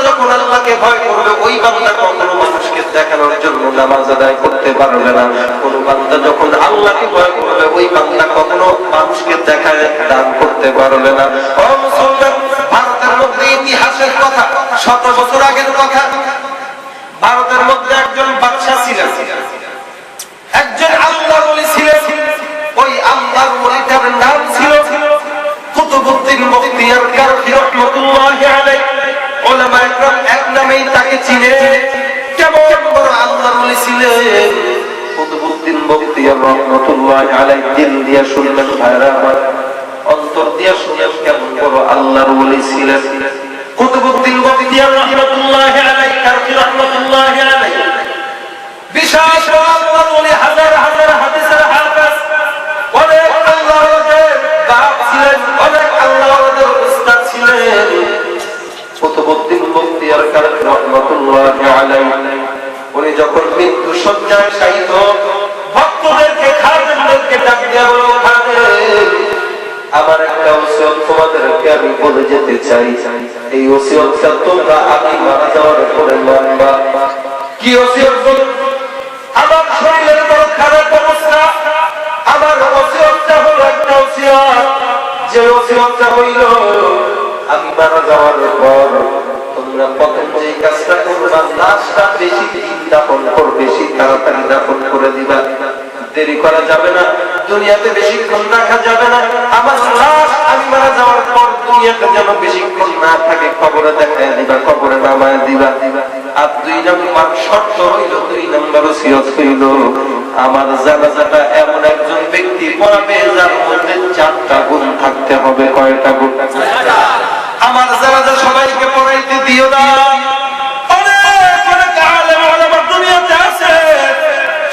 যখন আল্লাহকে ভয় করবে ওই বান্দা কখনো মানুষকে দেখানোর জন্য নামাজ আদায় করতে পারবে না। কোন বান্দা যখন আল্লাহকে ভয় করবে ওই বান্দা কখনো মানুষকে দেখায় দান করতে পারবে না। ও মুসলমান, ভারতের মধ্যে ইতিহাসের কথা, 100 বছর আগের কথা। ভারতের মধ্যে একজন বাদশা ছিলেন, একজন আল্লাহর ওলি ছিলেন। ওই আল্লাহর ওলিটার নাম ছিল কুতুবউদ্দিন বখতিয়ার কারখী রাহমাতুল্লাহি আলাইহি। উলামায়ে কেরাম এক নামেই তাকে চিনে। কেমন বড় আল্লাহর ওলি ছিলেন কুতুবউদ্দিন বখতিয়ার রাহমাতুল্লাহি আলাইহি। দিল দিয়ে শুনলেন ভাইরা আমার, অন্তর দিয়ে শুনলেন কেমন বড় আল্লাহর ওলি ছিলেন কুতুবউদ্দিন বখতিয়ার রাহমাতুল্লাহি আলাইহি, কারখী রাহমাতুল্লাহি আলাইহি। বিশাল আল্লাহর ওলি, হাজার হাজার হাদিসের হাফেজ, অনেক আল্লাহর বাপ ছিলেন, অনেক আল্লাহর উস্তাদ ছিলেন কুতুবউদ্দিন বখতিয়ার কারখী রাহমাতুল্লাহি আলাইহি। উনি যখন মৃত্যু শয্যায় শায়িত, ভক্তদেরকে খাদেমদেরকে ডাক দিয়ে বলল, খাদেম, আমার একটা ওসিয়ত তোমাদেরকে আমি বলে যেতে চাই। এই ওসিয়তটা তোমরা আমি মারা যাওয়ার পরে মানবা। কি ওসিয়ত বলুন? আমার শরীরের বড় খারাপ অবস্থা, আমার ওসিয়তটা হলো একটা ওসিয়ত, যে ওসিয়তটা হইল আমি মারা যাওয়ার পর তোমরা প্রথম যে কাজটা করবা, লাশটা বেশি দিন দাফন করবে, বেশি তাড়াতাড়ি দাফন করে দিবা। দেরি করা যাবে না, দুনিয়াতে বেশিক্ষণ রাখা যাবে না। আমার লাশ আমি মারা যাওয়ার পর দুনিয়াতে যেন বেশিক্ষণ না থাকে, কবরে দেখায় দিবা, কবরে নামায় দিবা। আর 2 নম্বর শর্ত হইল, 2 নম্বর ওসিয়ত হইল, আমার জানাজাটা এমন একজন ব্যক্তি পড়াবে যার মধ্যে 4টা গুণ থাকতে হবে। কয়টা গুণ? আমার জানাজা সবাইকে পড়াইতে দিও না। অনেক অনেক আলেম ওলামা দুনিয়াতে আছে,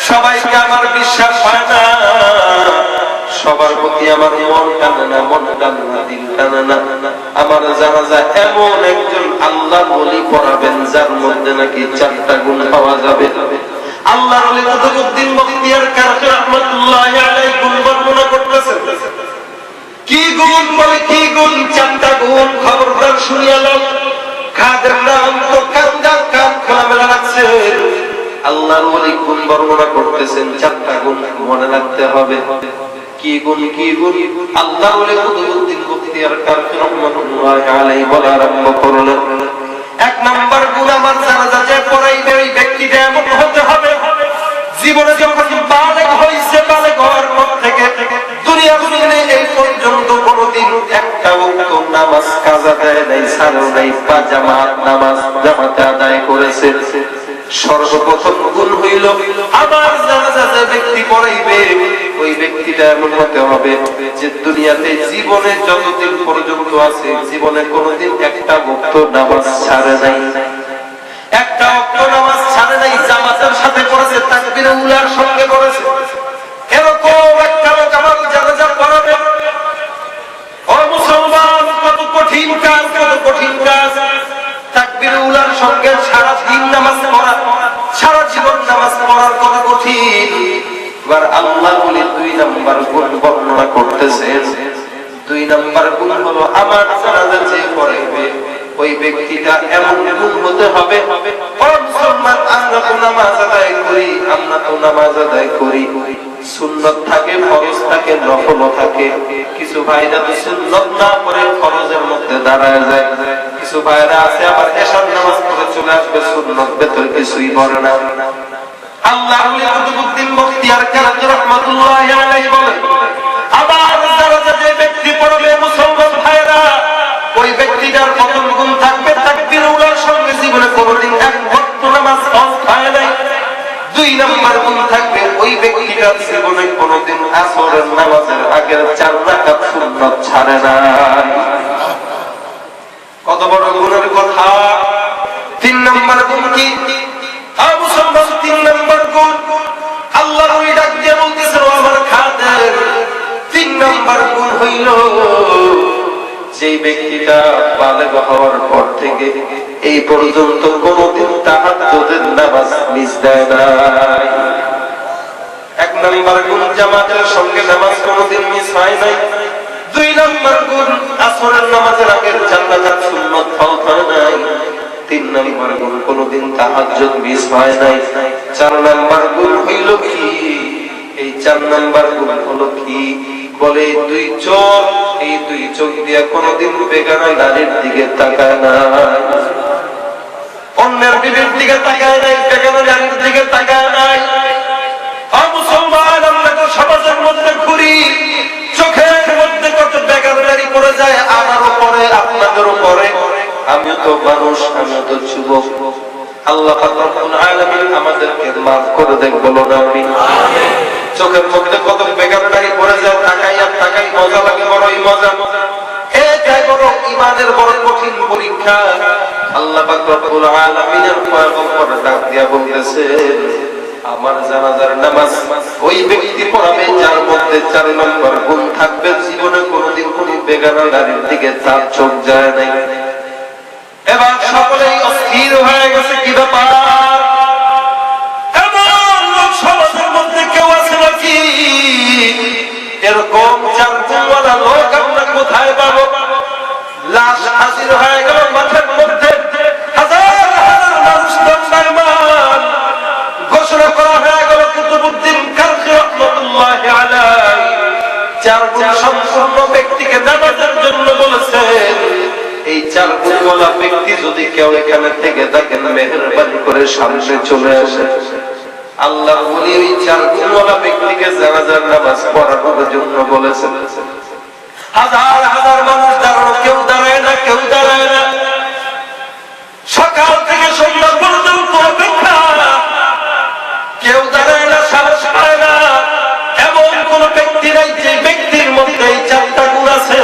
সবাইকে আমার বিশ্বাস হয় না, সবার প্রতি আমার মন টানে না, মন টানে না, দিল টানে না। আমার জানাজা এমন একজন আল্লাহর ওলি পড়াবেন যার মধ্যে নাকি 4টা গুণ পাওয়া যাবে। আল্লাহর ওলি কুতুবউদ্দিন বখতিয়ার কারখী রাহমাতুল্লাহি আলাইহি গুণ বর্ণনা করতেছেন। কি গুণ? বলে কি গুণ? 4টা গুণ। খবরদার শুনিয়া লও, খাদেমরা অন্তর কান খোলামেলা রাখছে। আল্লাহর ওলি গুণ বর্ণনা করতেছেন, 4টা গুণ মনে রাখতে হবে। কি গুণ? কি গুণ? আল্লাহর ওলি কুতুবউদ্দিন বখতিয়ার কারখী রাহমাতুল্লাহি আলাইহি বলা আরম্ভ করলেন, 1 নম্বর গুণ, আমার জানাজা যে পড়াইবে ওই ব্যক্তিটা এমন হতে হবে জীবনে যখন বালেগ হইছে, বালেগ হওয়ার পর থেকে দুনিয়া দুনিয়াতে এই পর্যন্ত কোনদিন একটা ওয়াক্ত নামাজ কাজা দেয় নাই, সারও নাই, বা জামাত নামাজ জামাতে আদায় করেছে। সর্বপ্রথম গুণ হইল, আমার জানাজা যে ব্যক্তি পড়াইবে ওই ব্যক্তিটা এমন হতে হবে যে দুনিয়াতে জীবনে যতদিন পর্যন্ত আছে জীবনে কোনদিন একটা ওয়াক্ত নামাজ ছাড়ে নাই, একটা ওয়াক্ত নামাজ ছাড়ে নাই, জামাতের সাথে পড়েছে, তাকবীরে উলার সঙ্গে পড়েছে। এরকম একটা লোক আমার জানাজা পড়াবে। ও মুসলমান, কত কঠিন কাজ, কত কঠিন কাজ। তাকবীরে উলার সঙ্গে সারা দিন নামাজ পড়া, সারা জীবন নামাজ পড়ার কত কঠিন। এবার আল্লাহ বলে 2 নম্বর গুণ বর্ণনা করতেছেন। 2 নম্বর গুণ হলো, আমার জানাজা যে পড়াইবে ওই ব্যক্তিটা এমন গুণ হতে হবে। ও মুসলমান, আমরা তো নামাজ আদায় করি, আমরা তো নামাজ আদায় করি, সুন্নত থাকে, ফরজ থাকে, নফল থাকে। কিছু ভাইরা তো সুন্নত না পড়ে ফরজের মধ্যে দাঁড়ায় যায়। কিছু ভাইরা আছে আবার এশার নামাজ পড়ে চলে আসবে, সুন্নত ভেতর কিছুই পড়ে না। আল্লাহর ওলি কুতুবউদ্দিন বখতিয়ার কারখী রাহমাতুল্লাহি আলাইহি বলেন, আবার জানাজা যে ব্যক্তি পড়বে মুসলমান ভাইরা, ওই ব্যক্তিটার প্রথম গুণ থাকবে তাকবীরে উলার সঙ্গে জীবনে কোনদিন এক ওয়াক্ত নামাজ হয় নাই। 2 নম্বর গুণ থাকবে, ওই ব্যক্তিটার জীবনে কোনদিন আসরের নামাজের আগের 4 রাকাত সুন্নাত ছাড়ে না। কত বড় গুণের কথা! 3 নম্বর গুণ কি? মুসলমান, 3 নম্বর গুণ আল্লাহর ওলি ডাক দিয়ে বলতেছেন, আমার খাদেম, 3 নম্বর গুণ হইল, যেই ব্যক্তিটা বালেগ হওয়ার পর থেকে এই পর্যন্ত কোনদিন তাহাজ্জুদের নামাজ মিস দেয় নাই। 1 নম্বর গুণ, জামাতের সঙ্গে নামাজ কোনদিন মিস হয় নাই। 2 নম্বর গুণ, আসরের নামাজের আগের 4 রাকাত সুন্নাত ফরজ হয় নাই। 3 নম্বর গুণ কোনদিন তাহাজ্জুদ মিস হয় নাই। 4 নম্বর গুণ হইল কি? এই 4 নম্বর গুণ হলো কি? বলে দুই চোখ, এই দুই চোখ দিয়ে কোনদিন বেগানা নারীর দিকে তাকায় না, অন্যের বিবির দিকে তাকায় নাই, বেগানা নারীর দিকে তাকায় নাই। মুসলমান, আমরা তো সমাজের মধ্যে ঘুরি, চোখের মধ্যে কত বেগানা নারী পড়ে যায়, আমারও পড়ে, আপনাদেরও পড়ে। আমিও তো মানুষ, আমিও তো যুবক। আল্লাহ পাক রব্বুল আলামিন আমাদেরকে মাফ করে দেন, বলো না আমিন। চোখের মধ্যে কত বেগানা নারী পড়ে যায়, তাকাই আর তাকাই, মজা লাগে, বড়ই মজা। এটাই বড় ঈমানের বড় কঠিন পরীক্ষা। আল্লাহ পাক রব্বুল আলামিনের পয়গম্বর ডাক দিয়া বলতেছেন, আমার জানাজার নামাজ ওই ব্যক্তি পড়াবে যার মধ্যে 4 নম্বর গুণ থাকবে, জীবনে কোনোদিন কোন বেগানা নারীর দিকে তার চোখ যায় নাই। এবার সকলেই অস্থির হয়ে গেছে, কি ব্যাপার? এমন লোক সমাজের মধ্যে কেউ আছে নাকি? এরকম 4 গুণওয়ালা লোক আমরা কোথায় পাবো? লাশ হাজির হয়ে গেল মাঠের মধ্যে, হাজার হাজার মানুষ দণ্ডায়মান। ঘোষণা করা হয়ে গেল কুতুবউদ্দিন কারখী রাহমাতুল্লাহি আলাইহি 4 গুণ সম্পন্ন ব্যক্তিকে নামাজের জন্য বলেছেন। এই 4 গুণওয়ালা ব্যক্তি যদি কেউ এখানে থেকে থাকেন, মেহেরবানি করে সামনে চলে আসে। আল্লাহর ওলি ওই 4 গুণওয়ালা ব্যক্তিকে জানাজার নামাজ পড়ানোর জন্য বলেছেন। হাজার হাজার মানুষ দাঁড়ানো, কেউ দাঁড়ায় না, কেউ দাঁড়ায় না। সকাল থেকে সন্ধ্যা পর্যন্ত অপেক্ষা, কেউ দাঁড়ায় না, সাহস পায় না। এমন কোন ব্যক্তি নাই যে ব্যক্তির মধ্যে এই 4টা গুণ আছে।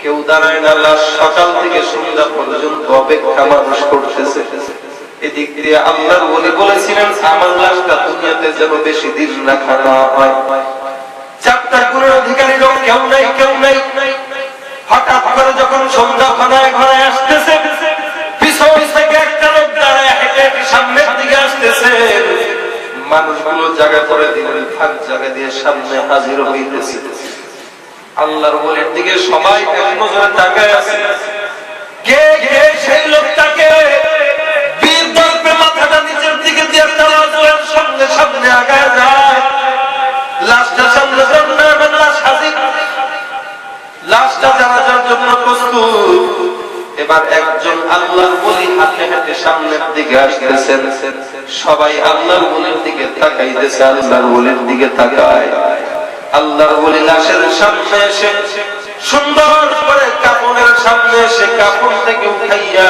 কেউ দাঁড়ায় না। লাশ সকাল থেকে সন্ধ্যা পর্যন্ত অপেক্ষা মানুষ করতেছে। এদিক দিয়ে আল্লাহর ওলি বলেছিলেন, আমার লাশটা দুনিয়াতে যেন বেশি দিন রাখা না হয়। 4টা গুণের অধিকারী লোক কেউ নাই, কেউ নাই। হঠাৎ করে যখন সন্ধ্যা ঘনায় ঘনায় আসতেছে, পিছন থেকে একটা লোক দাঁড়ায় হেঁটে সামনের দিকে আসতেছে। মানুষগুলো জায়গা করে দিলেন, ফাঁক জায়গা দিয়ে সামনে হাজির হইতেছে। আল্লাহর ওলির দিকে সবাই এক নজরে তাকায় আছে। কে কে সেই লোকটাকে? বীর দর্পে মাথাটা নিচের দিকে দিয়ে তাড়াতাড়ি সামনে সামনে আগায় যায়। লাশটা সামনে সামনে, লাশ হাজির, লাশটা জানাজার জন্য প্রস্তুত। এবার একজন আল্লাহর ওলি হাঁটে হাঁটে সামনের দিকে আসতেছেন। সবাই আল্লাহর ওলির দিকে তাকাইতেছে, আল্লাহর ওলির দিকে তাকায়। আল্লাহর ওলি লাশের সামনে এসে সুন্দর করে কাপড়ের সামনে এসে কাপড় থেকে উঠাইয়া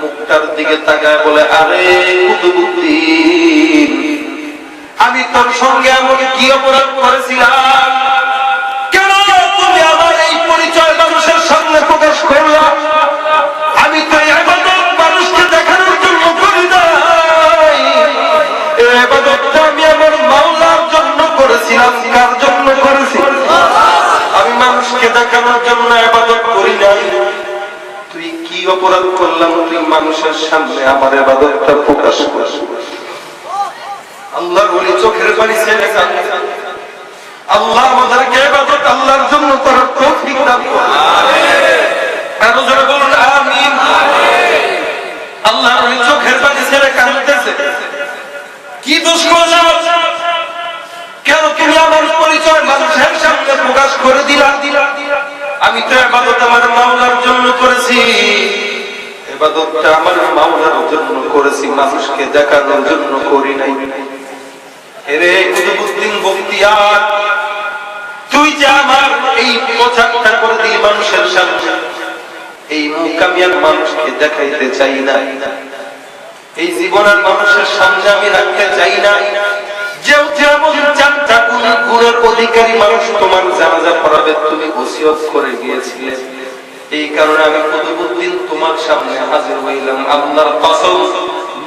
মুখটার দিকে তাকায় বলে, আরে কুতুবউদ্দিন, আমি তোর সঙ্গে এমন কি অপরাধ করেছিলাম? কেন তুমি আমার এই পরিচয় মানুষের সামনে প্রকাশ করলা? আমি তো এই ইবাদত মানুষকে দেখানোর জন্য করি নাই। এই ইবাদতটা আমি আমার মাওলার জন্য করেছিলাম। কার জন্য করেছি? আমি মানুষকে দেখানোর জন্য ইবাদত করি নাই। তুই কি অপরাধ করলাম? তুই মানুষের সামনে আমার ইবাদতটা প্রকাশ করিস। আল্লাহর ওলি চোখের পানি ছেড়ে কাঁদে। আল্লাহ আমাদেরকে ইবাদত আল্লাহর জন্য করার তৌফিক দান করুন। আমিন। আরো জোরে বলুন আমিন। আল্লাহর ওলি চোখের পানি ছেড়ে কাঁদতেছে। কি দোষ করলাম? কেন তুমি আমার পরিচয় মানুষের সামনে প্রকাশ করে দিলা? আমি তো ইবাদত আমার মাওলার জন্য করেছি। ইবাদতটা আমার মাওলার জন্য করেছি, মানুষকে দেখানোর জন্য করি নাই। এরে কুতুবউদ্দিন বখতিয়ার, তুই যে আমার এই পোশাকটা করে দিলি মানুষের সামনে, এই মুকামিয়ার মানুষকে দেখাইতে চাই না, এই জীবনের মানুষের সামনে আমি রাখতে চাই না। যেহেতু এমন 4টা গুণের অধিকারী মানুষ তোমার জানাজা পড়াবে, তুমি ওসিয়ত করে গিয়েছিলে। এই কারণে আমি কুতুবউদ্দিন তোমার সামনে হাজির হইলাম। আল্লাহর কসম,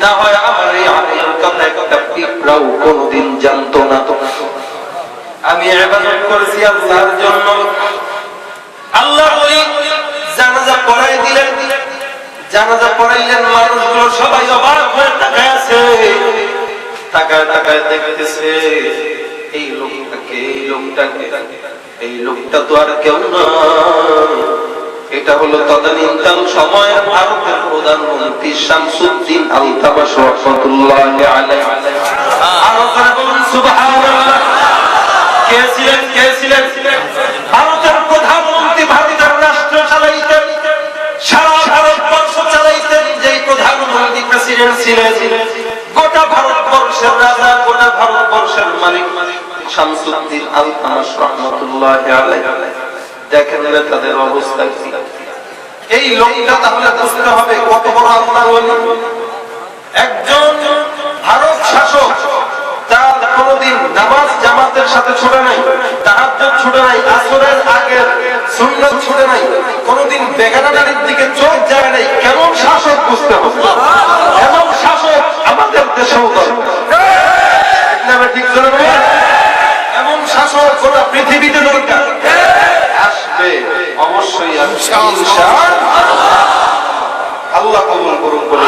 না হয় আমার এই আমলের কথা একটা পিঁপড়াও কোনদিন জানতো না। আমি ইবাদত করেছি আল্লাহর জন্য। আল্লাহ ওই জানাজা পড়াই দিলেন। জানাজা পড়াইলেন, মানুষগুলো সবাই অবাক হয়ে তাকায় আছে। তাকায় তাকায় দেখতেছে এই লোকটাকে, এই লোকটা তো আর কেউ না, এটা হলো তদানীন্তন সময়ের ভারতের প্রধানমন্ত্রী শামসুদ্দিন আলতামাশ রাহমাতুল্লাহি আলাইহি। আরো করে বলুন সুবহানাল্লাহ। কে ছিলেন? ভারতের প্রধানমন্ত্রী ভারতের রাষ্ট্র চালাইতেন, সারা ভারতবর্ষ চালাইতেন। যেই প্রধানমন্ত্রী প্রেসিডেন্ট ছিলেন, গোটা ভারতবর্ষের রাজা, গোটা ভারতবর্ষের মালিক শামসুদ্দিন আলতামাশ রাহমাতুল্লাহি আলাইহি। দেখেন না তাদের অবস্থা কি। এই লোকটা তাহলে বুঝতে হবে কত বড় আল্লাহর ওলি। একজন ভারত শাসক, তার কোনদিন নামাজ জামাতের সাথে ছুটে নাই, তাহাজ্জুদ ছুটে নাই, আসরের আগে সুন্নাত ছুটে নাই, কোনদিন বেগানা নারীর দিকে চোখ যায় নাই। কেমন শাসক বুঝতে হবে। এমন শাসক আমাদের দেশেও দরকার, ঠিক করে এমন শাসক গোটা পৃথিবীতে দরকার। আসবে অবশ্যই, আল্লাহ কবুল করুন বলে।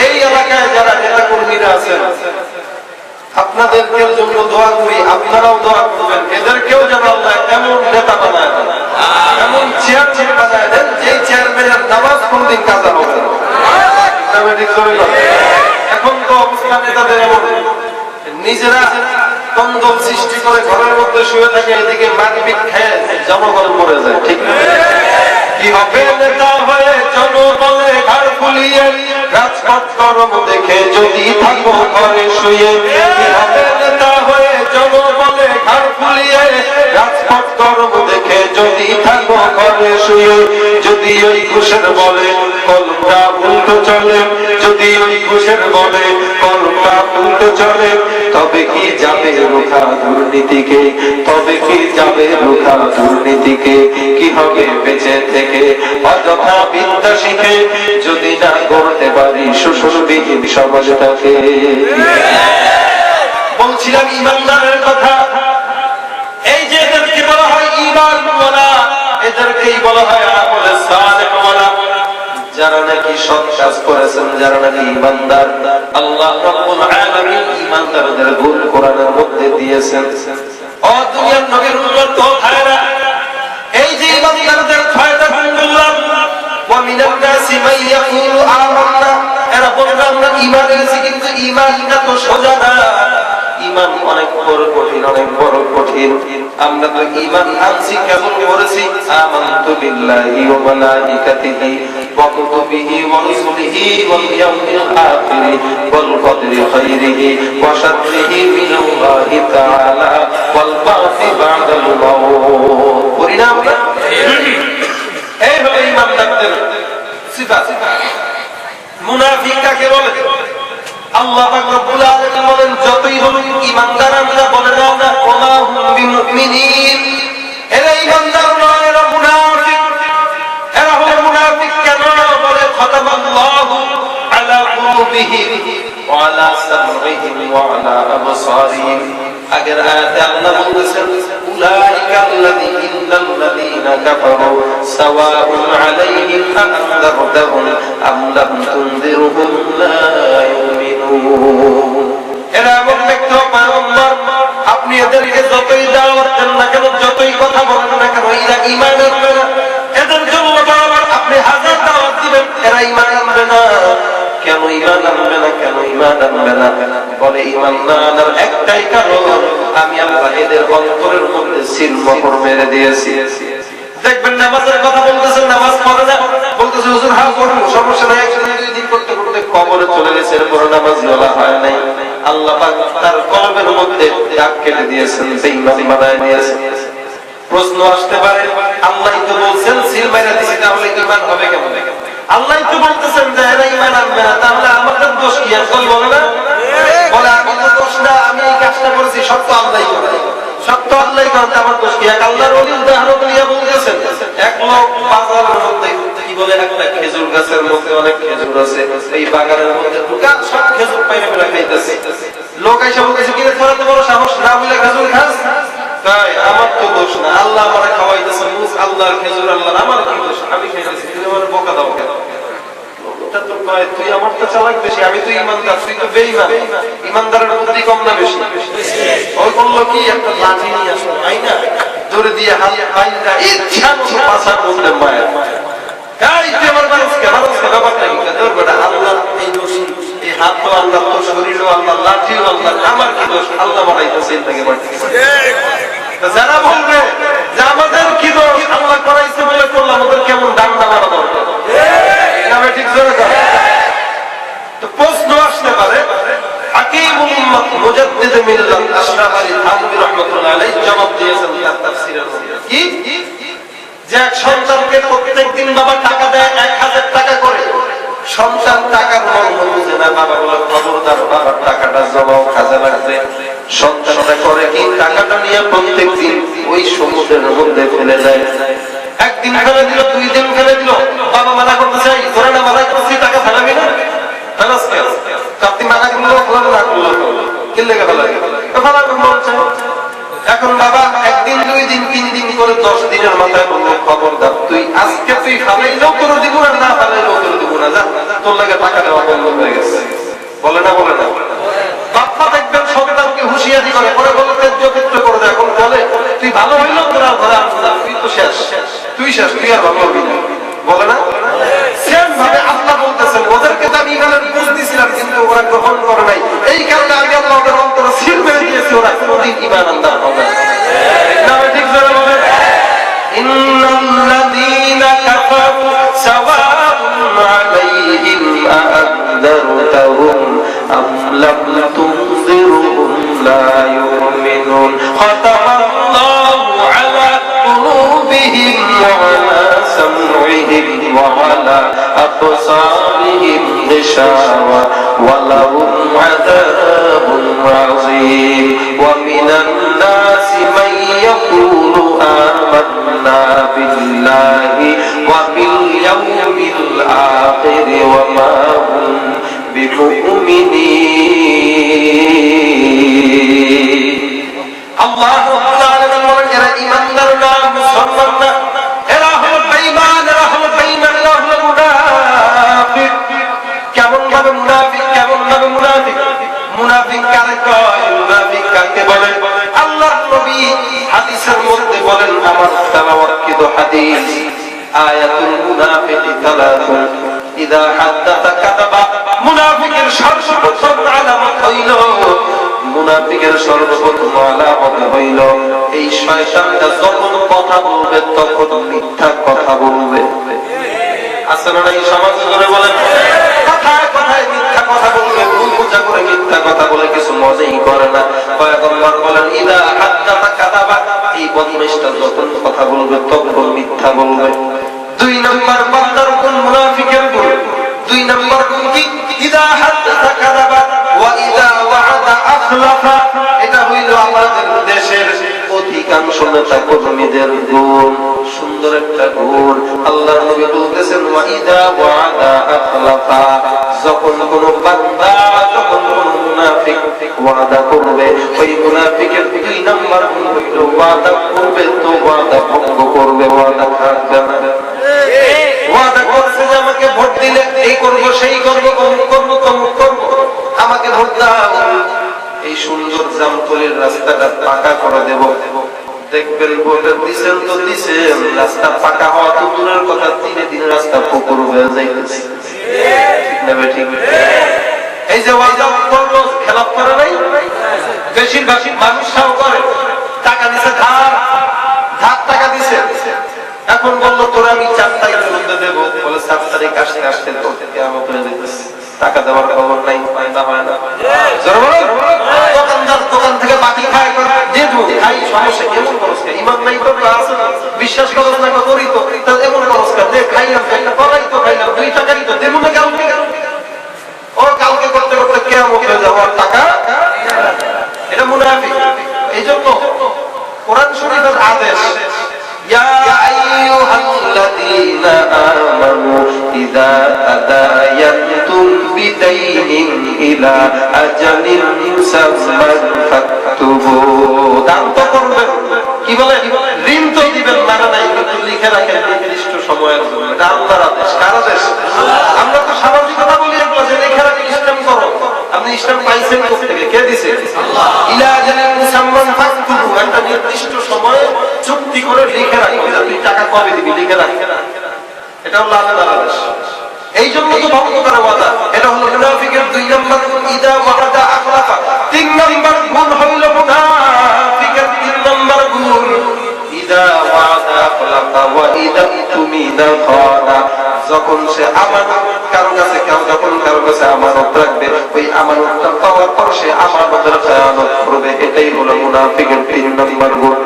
এই এলাকায় যারা নেতা কর্মীরা আছেন, আপনাদের জন্য দোয়া করি, আপনারাও দোয়া করবেন। এদেরকেও যেন আল্লাহ এমন নেতা বানায় দেন, এমন চেয়ারম্যান বানায় দেন, যে চেয়ারম্যানের নামাজ কোনদিন কাজা হবে না। এখন তো অবস্থা নেতাদের এমন, নিজেরা দ্বন্দ্ব সৃষ্টি করে ঘরের মধ্যে শুয়ে থাকে, এদিকে মারপিট খেয়ে জনগণ মরে যায়। ঠিক কি হবে নেতা হয়ে জনগণে ঘর ফুলিয়ে, রাজপথ গরম দেখে যদি থাকো ঘরে শুয়ে। কি হবে নেতা হয়ে জনগণে ঘর ফুলিয়ে, রাজপথ গরম দেখে যদি থাকো ঘরে শুয়ে। যদি ওই ঘুষের বলে কলমটা উল্টো চলে, যদি ওই ঘুষের বলে কলমটা উল্টো চলে, তবে কি যাবে রোখা দুর্নীতিকে, তবে কি যাবে রোখা দুর্নীতিকে। কি হবে বেঁচে থেকে অযথা বিদ্যা শিখে, যদি না করতে পারি শোষণবিহীন সমাজটাকে। বলছিলাম ইমানদারের কথা। এই যে এদেরকে বলা হয় ঈমানওয়ালা, এদেরকেই বলা হয় আমলে সালেহওয়ালা। যারা নাকি সৎ কাজ করেছেন, যারা নাকি ঈমানদার, আল্লাহ রাব্বুল আলামিন ঈমানদারদের গুণ কোরআনের মধ্যে দিয়েছেন। ও দুনিয়ার নবীর উম্মত ও ভাইরা, এই যে ঈমানদারদের ছয়টা গুণ বললাম, ওয়া মিনান নাসি মান ইয়াকুলু আমান্না, এরা বলবে আমরা ঈমান এনেছি, কিন্তু ঈমানটা তো সোজা না। ঈমান অনেক বড় কঠিন, অনেক বড় কঠিন। আমরা তো ঈমান আনছি, কেমন করেছি? আমানতু বিল্লাহি ওয়া মালাইকাতিহি ওয়া কুতুবিহি ওয়া রুসুলিহি ওয়াল ইয়াউমিল আখির ওয়াল কদরি খাইরিহি ওয়া শাররিহি মিনাল্লাহি তাআলা ওয়াল বা'সি বা'দাল মাউত। পরিণাম এই হলো ঈমানদারদের সিফাত। মুনাফিক কাকে বলে? আল্লাহ পাক রব্বুল আলামিন বলেন, যতই বলুন ঈমানদার আমরা বলে দাও না, ওমা হুম বিমুমিনিন, এরা ঈমানদার নয়, এরা মুনাফিক। এরা হলো মুনাফিক। কেন বলে? খাতামাল্লাহু আলা কুলুবিহিম ওয়া আলা সামঈহিম ওয়া আলা আবসারিহিম। আগের আয়াতে আল্লাহ বলেছেন, উলাইকা আল্লাযীনা কাফারু সাওয়াউন আলাইহিম আনযারতাহুম আম লাম তুনযিরহুম লা ইউমিনুন। এরা এমন ব্যক্তি, পয়গম্বর, আপনি এদেরকে যতই দাওয়াত দেন না কেন, যতই কথা বলেন না কেন, এরা ঈমান আনবে না। এদের জন্য আপনি হাজার দাওয়াত দিবেন, এরা ঈমান আনবে না। কেন ঈমান আনবে না? কেন ঈমান আনবে না? বলে ঈমান না আনার একটাই কারণ, আমি আল্লাহ এদের অন্তরের মধ্যে সিল মোহর মেরে দিয়েছি। দেখবেন নামাজের কথা বলতেছেন, নামাজ পড়ে না, বলতেছে হুজুর হ্যাঁ পড়বো, সমস্যা নাই, একসাথে দুই দিন করতে করতে কবরে চলে গেছে, এরপরে নামাজ বলা হয় নাই। আল্লাহ পাক তার কলবের মধ্যে দাগ কেটে দিয়েছেন, বেঈমানি বানায় দিয়েছেন। প্রশ্ন আসতে পারে, আল্লাহই তো বলছেন সিল মেরে দিয়েছে, তাহলে ঈমান হবে কেমন? আল্লাহই তো বলতেছেন যে এরা ঈমান আনবে না, তাহলে আমাদের দোষ কি? এখন বলে না, বলে আমি তো দোষ না, আমি এই কাজটা করেছি, সব তো আল্লাহই করে, সব তো আল্লাহই করে, আমার দোষ কি? এক আল্লাহর ওলি উদাহরণ দিয়ে বলতেছেন, এক লোক বাজারের মধ্যে কি বলে, একটা খেজুর গাছের মধ্যে অনেক খেজুর আছে, এই বাগানের মধ্যে ঢুকা সব খেজুর পাইরে ফেলে খাইতেছে। লোক এসে বলতেছে, কি রে তোরা তো বড় সাহস, না বলে খেজুর খাস? তাই আমার তো দোষ না, আল্লাহ আমারে খাওয়াইতেছে, আল্লাহর খেজুর, আল্লাহ আমার কি দোষ? আমি খাইতেছি, তুমি আমার বোকা দাও কেন? তুই আমার তো চালাক বেশি, আমি তো ঈমানদার, তুই তো বেঈমান। ঈমানদারের বুদ্ধি কম না বেশি? ওই বললো কি, একটা লাঠি নিয়ে আসলো, তাই না, দড়ি দিয়ে হাত বাইন্দা ইচ্ছা মতো পাছার মধ্যে মায়ের এই তুই আমার মানুষকে ব্যাপারটা কি দৌড় আল্লাহ এই দোষী এই হাত তো আল্লাহ, তো শরীরও আল্লাহ, লাঠিও আল্লাহ, আমার কি দোষ? আল্লাহ বানাইতেছে এটাকে বাড়তেছে। যারা বলবে যে আমাদের কি দোষ, আল্লাহ করাইছে বলে করলাম, আমাদের কেমন ডান্ডা মারা দরকার? ঠিক জোরে করে তো প্রশ্ন আসতে পারে। হাকিমুল উম্মাহ মুজাদ্দিদ মিল্লাত আশরাফ আলী থানভী রাহমাতুল্লাহ আলাইহি জবাব দিয়েছেন তার তাফসীরের মধ্যে কি, যে এক সন্তানকে প্রত্যেকদিন বাবা টাকা দেয় 1000 টাকা করে, সন্তান টাকার মর্ম বুঝে না, বাবা বলে খবরদার বাবার টাকাটা জমাও, কাজে লাগবে। সন্তানটা করে কি, টাকাটা নিয়ে প্রত্যেকদিন ওই সমুদ্রের মধ্যে ফেলে দেয়। একদিন ফেলে দিল, 2 দিন ফেলে দিল, বাবা মানা করতে চাই, ধরে না মানা করছি টাকা ফেলাবি না, ফেলাস কেন? আপনি মানা করলো না করলো কি লেগে ফেলাবি, ফেলাবি বলছে। এখন বাবা একদিন 2 দিন 3 দিন করে 10 দিনের মাথায় বললো খবরদার তুই আজকে তুই ফালাইলেও তোর দিব না, না ফালাইলেও তোর দিব না, যা তোর লাগে টাকা দেওয়া বন্ধ হয়ে গেছে। বলে না বলে না বাপ্পা দেখবেন সন্তানকে হুঁশিয়ারি করে, পরে বলে তেজ্য করে দেয়। এখন বলে তুই ভালো হইলেও তোর আর ঘরে আসবে না, তুই তো শেষ, তুই শেষ, তুই আর ভালো হবি না। বলে না সেম ভাবে আল্লাহ বলতেছেন ওদেরকে তো আমি ইমানের বুঝ দিয়েছিলাম কিন্তু ওরা গ্রহণ করে নাই, এই কারণে আমি আল্লাহ ওদের অন্তরে সিল মেরে দিয়েছি, ওরা কোনদিন ঈমান আনতে হবে না। ঠিক জোরে বলেন ইন্নাল্লাযীনা কাফারু সাওয়াউন আলাইহিম আ'আনযারতাহুম আম লাম তুনযিরহুম লা ইউমিনুন খাতামাল্লাহু আলা কুলুবিহিম ওয়া আলা সাম'ইহিম ওয়া আলা আবসারিহিম গিশাওয়া ওয়া লাহুম আযাবুন আযীম ওয়া মিনান নাসি মান ইয়াকুলু আমান্না বিল্লাহি ওয়া বিল ইয়াউমিল আখির ওয়া মা হুম বিমুমিনিন। আল্লাহ রাব্বুল আলামিন বলেন এরা ঈমানদার না, মুসলমান না, এরা হলো বেঈমান, এরা হলো বেঈমান, এরা হলো মুনাফিক। কেমন ভাবে মুনাফিক, কেমন ভাবে মুনাফিক? মুনাফিক কাকে কয়, মুনাফিক কাকে বলে? আল্লাহর নবী হাদিসের মধ্যে বলেন, আমার তেলাওয়াতকৃত হাদিস, আয়াতুল মুনাফিকি তালাতুন ইযা হাদাসা কাযাবা। মুনাফিকের সর্বপ্রথম আলামত হইল, মুনাফিকের সর্বপ্রথম আলামত হইল এই শয়তানটা যখন কথা বলবে তখন মিথ্যা কথা বলবে। আসলে না এই সমাজে করে বলেন কথায় কথায় মিথ্যা কথা বলবে, ভুল বোঝা করে মিথ্যা কথা বলে কিছু মজাই করে না। পয়গম্বর বলেন ইযা হাদাসা কাযাবা, এই বদমাইশটা যখন কথা বলবে তখন মিথ্যা বলবে। 2 নম্বর বান্দার কোন মুনাফিকের গুণ, 2 নম্বর গুণ কি, ইযা হাদাসা কাযাবা ওয়া ইযা ওয়া'আদা আখলাফা। এটা হইল আমাদের দেশের অধিকাংশ নেতা কর্মীদের গুণ, সুন্দর একটা গুণ। আল্লাহর নবী বলতেছেন ওয়া ইযা ওয়া'আদা আখলাফা, যখন কোন বান্দা, যখন কোন মুনাফিক ওয়াদা করবে, ওই মুনাফিকের 2 নম্বর গুণ হইল ওয়াদা করবে তো ওয়াদা ভঙ্গ করবে, ওয়াদা রাখবে না। ওয়াদা করছে যে আমাকে ভোট দিলে এই করব সেই করব, অমুক করব তমুক করব, আমাকে ভোট দাও, এই সুন্দর জামতলির রাস্তাটা পাকা করে দেব। দেখবেন ভোটে দিছেন তো দিছেন, রাস্তা পাকা হওয়া তো দূরের কথা, দিনে দিনে রাস্তা পুকুর হয়ে যাইতেছে। ঠিক না ঠিক? এই যে ওয়াদা করলো খেলাপ করে নাই, বেশিরভাগ মানুষরাও করে। টাকা দিছে ধার, ধার টাকা দিছে, এখন বললো তোরা আমি 4 তারিখের মধ্যে দেবো, বলে 7 তারিখ আসতে আসতে তো কিয়ামত হয়ে যেতেছে, টাকা দেওয়ার খবর নাই, ফায়দা হয় না। দোকানদার দোকান থেকে বাকি খায়, দেবো খাই, সমস্যা কেমন খরচ খাই, ইমান নাই তো আছে না, বিশ্বাস খরচ না করি তো এমন খরচ দে, খাইলাম একটা কলাই তো খাইলাম, 2 টাকারই তো দেবো না কালকে। ও কালকে করতে করতে কিয়ামত হয়ে যাওয়ার টাকা, এটা মুনাফিক। এই জন্য কোরআন শরীফের আদেশ, ইয়া আইয়ুহাল্লাযীনা আমানু ইযা তাদায়ানতুম বিদাইনিন ইলা আজালিন মুসাম্মান ফাকতুবু। দান তো করবেন, কি বলে ঋণ তো দিবেন, মানে নাই, কিন্তু লিখে রাখেন নির্দিষ্ট সময়ের জন্য। এটা আল্লাহর আদেশ। কার আদেশ? আমরা তো সামাজিকতা বলি এগুলো, যে লিখে রাখেন ইসলাম করো। আপনি ইসলাম পাইছেন কোথা থেকে? কে দিছে? আল্লাহ। ইলা আজালিন মুসাম্মান ফাকতুবু, একটা নির্দিষ্ট সময়ে চুক্তি করে লিখে রাখো যে তুই টাকা কবে দিবি, লিখে রাখ। এটা হলো আল্লাহর আদেশ। এই জন্য তো ভঙ্গ করা ওয়াদা। এটা হলো মুনাফিকের 2 নম্বর গুণ, ইদা ওয়াদা আখলাফা। 3 নম্বর গুণ হইল মুনাফিকের 3 নম্বর গুণ, ইদা ওয়াদা আখলাফা ওয়া ইদা তুমিনা খানা। যখন সে আমানত কারো কাছে, যখন কারো কাছে আমানত রাখবে, ওই আমানতটা পাওয়ার পর সে আমানতের খেয়ানত করবে। এটাই হলো মুনাফিকের 3 নম্বর গুণ।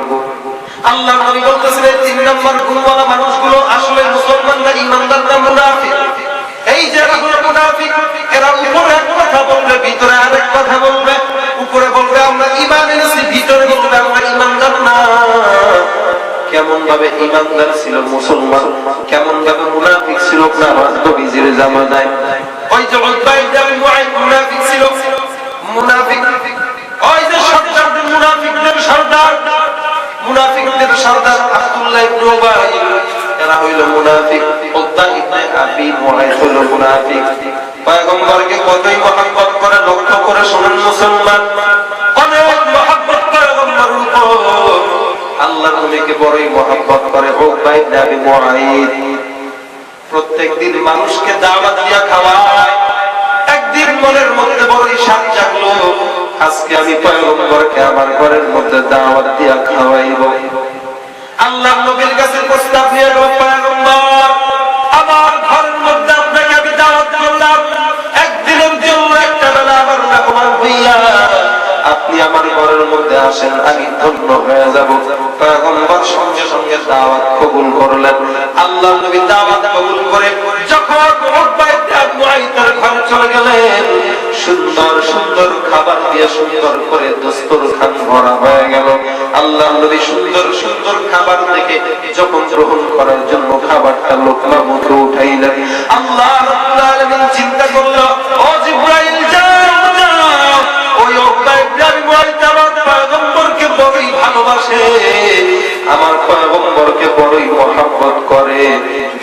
আল্লাহ নবী বলতেছেন এই 3 নম্বর গুণওয়ালা মানুষগুলো আসলে মুসলমান না ঈমানদার না মুনাফিক। এই যে এরা হলো মুনাফিক, এরা উপরে এক কথা বলবে, ভিতরে আরেক কথা বলবে। উপরে বলবে আমরা ঈমান এনেছি, ভিতরে বলবে আমরা ঈমানদার না। কেমন ভাবে ঈমানদার ছিল মুসলমান, কেমন ভাবে মুনাফিক ছিল আমার নবীজির জামানায়। ওই যে উতবা ইবনে আবি মুআইত মুনাফিক ছিল, মুনাফিক। ওই যে সর্দারদের মুনাফিকদের সর্দার, মুনাফিকদের সর্দার আব্দুল্লাহ ইবনে উবাই, এরা হইল মুনাফিক। উতবা ইবনে আবি মুআইত হইল মুনাফিক। পয়গম্বরকে কতই মহব্বত করে লক্ষ্য করে শুনেন মুসলমান, অনেক মহব্বত পয়গম্বরের উপর। আল্লাহর নবীকে বড়ই মহব্বত করে উতবা ইবনে আবি মুআইত। প্রত্যেকদিন মানুষকে দাওয়াত দিয়া খাওয়ায়। একদিন মনের মধ্যে বড়ই স্বাদ জাগলো, আজকে আমি পয়গম্বরকে আমার ঘরের মধ্যে দাওয়াত দিয়া খাওয়াইব। আল্লাহর নবীর কাছে প্রস্তাব নিয়ে গেল, পয়গম্বর আমার ঘরের মধ্যে আপনাকে আমি দাওয়াত করলাম, একদিনের জন্য একটা বেলা আমার মেহমান হইয়া আপনি আমার ঘরের মধ্যে আসেন, আমি ধন্য হয়ে যাব। পয়গম্বর সঙ্গে সঙ্গে দাওয়াত কবুল করলেন। আল্লাহর নবী দাওয়াত কবুল করে যখন উতবা ইবনে আবি মুআইতের ঘরে চলে গেলেন, সুন্দর সুন্দর খাবার দিয়ে সুন্দর করে দস্তরখান ভরা হয়ে গেল। আল্লাহর নবী সুন্দর সুন্দর খাবার দেখে যখন গ্রহণ করার জন্য খাবারটা লোকমা মুখে উঠাইলেন, আল্লাহ রাব্বুল আলামিন চিন্তা করলো, ও জিবরাইল যাও যাও, ওই উতবা ইবনে আবি মুআইত আমার পয়গম্বরকে বড়ই ভালোবাসে, আমার পয়গম্বরকে বড়ই মহব্বত করে।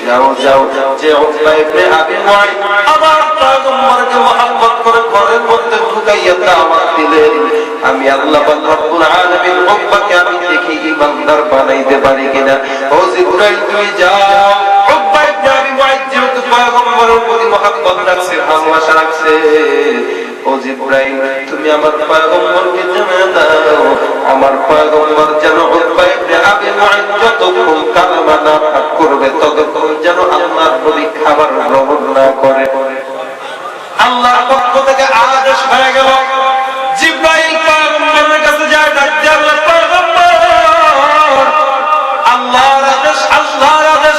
যাও যাও, যে উতবা ইবনে আবি মুআইত আমার পয়গম্বরকে মহব্বত করে ঘরের মধ্যে ঢুকাইয়া দাওয়াত দিলেন, আমি আল্লাহ পাক রব্বুল আলামিন উতবাকে আমি দেখি ঈমানদার বানাইতে পারি কিনা। ও জিবরাইল তুমি যাও, উতবা ইবনে আবি মুআইত যেহেতু পয়গম্বরের প্রতি মহব্বত রাখছে, ভালোবাসা রাখছে, ও জিবরাইল তুমি আমার পয়গম্বরকে জানিয়ে দাও, আমার পয়গম্বর যেন উতবা ইবনে আবি মুআইত যতক্ষণ কালেমা না পাঠ করবে ততক্ষণ যেন আল্লাহর নবী খাবার গ্রহণ না করে। আল্লাহর পক্ষ থেকে আদেশ হয়ে গেল, জিবরাইল পয়গম্বরের কাছে যায়, ডাক দিয়ে বলে, পয়গম্বর আল্লাহর আদেশ, আল্লাহর আদেশ,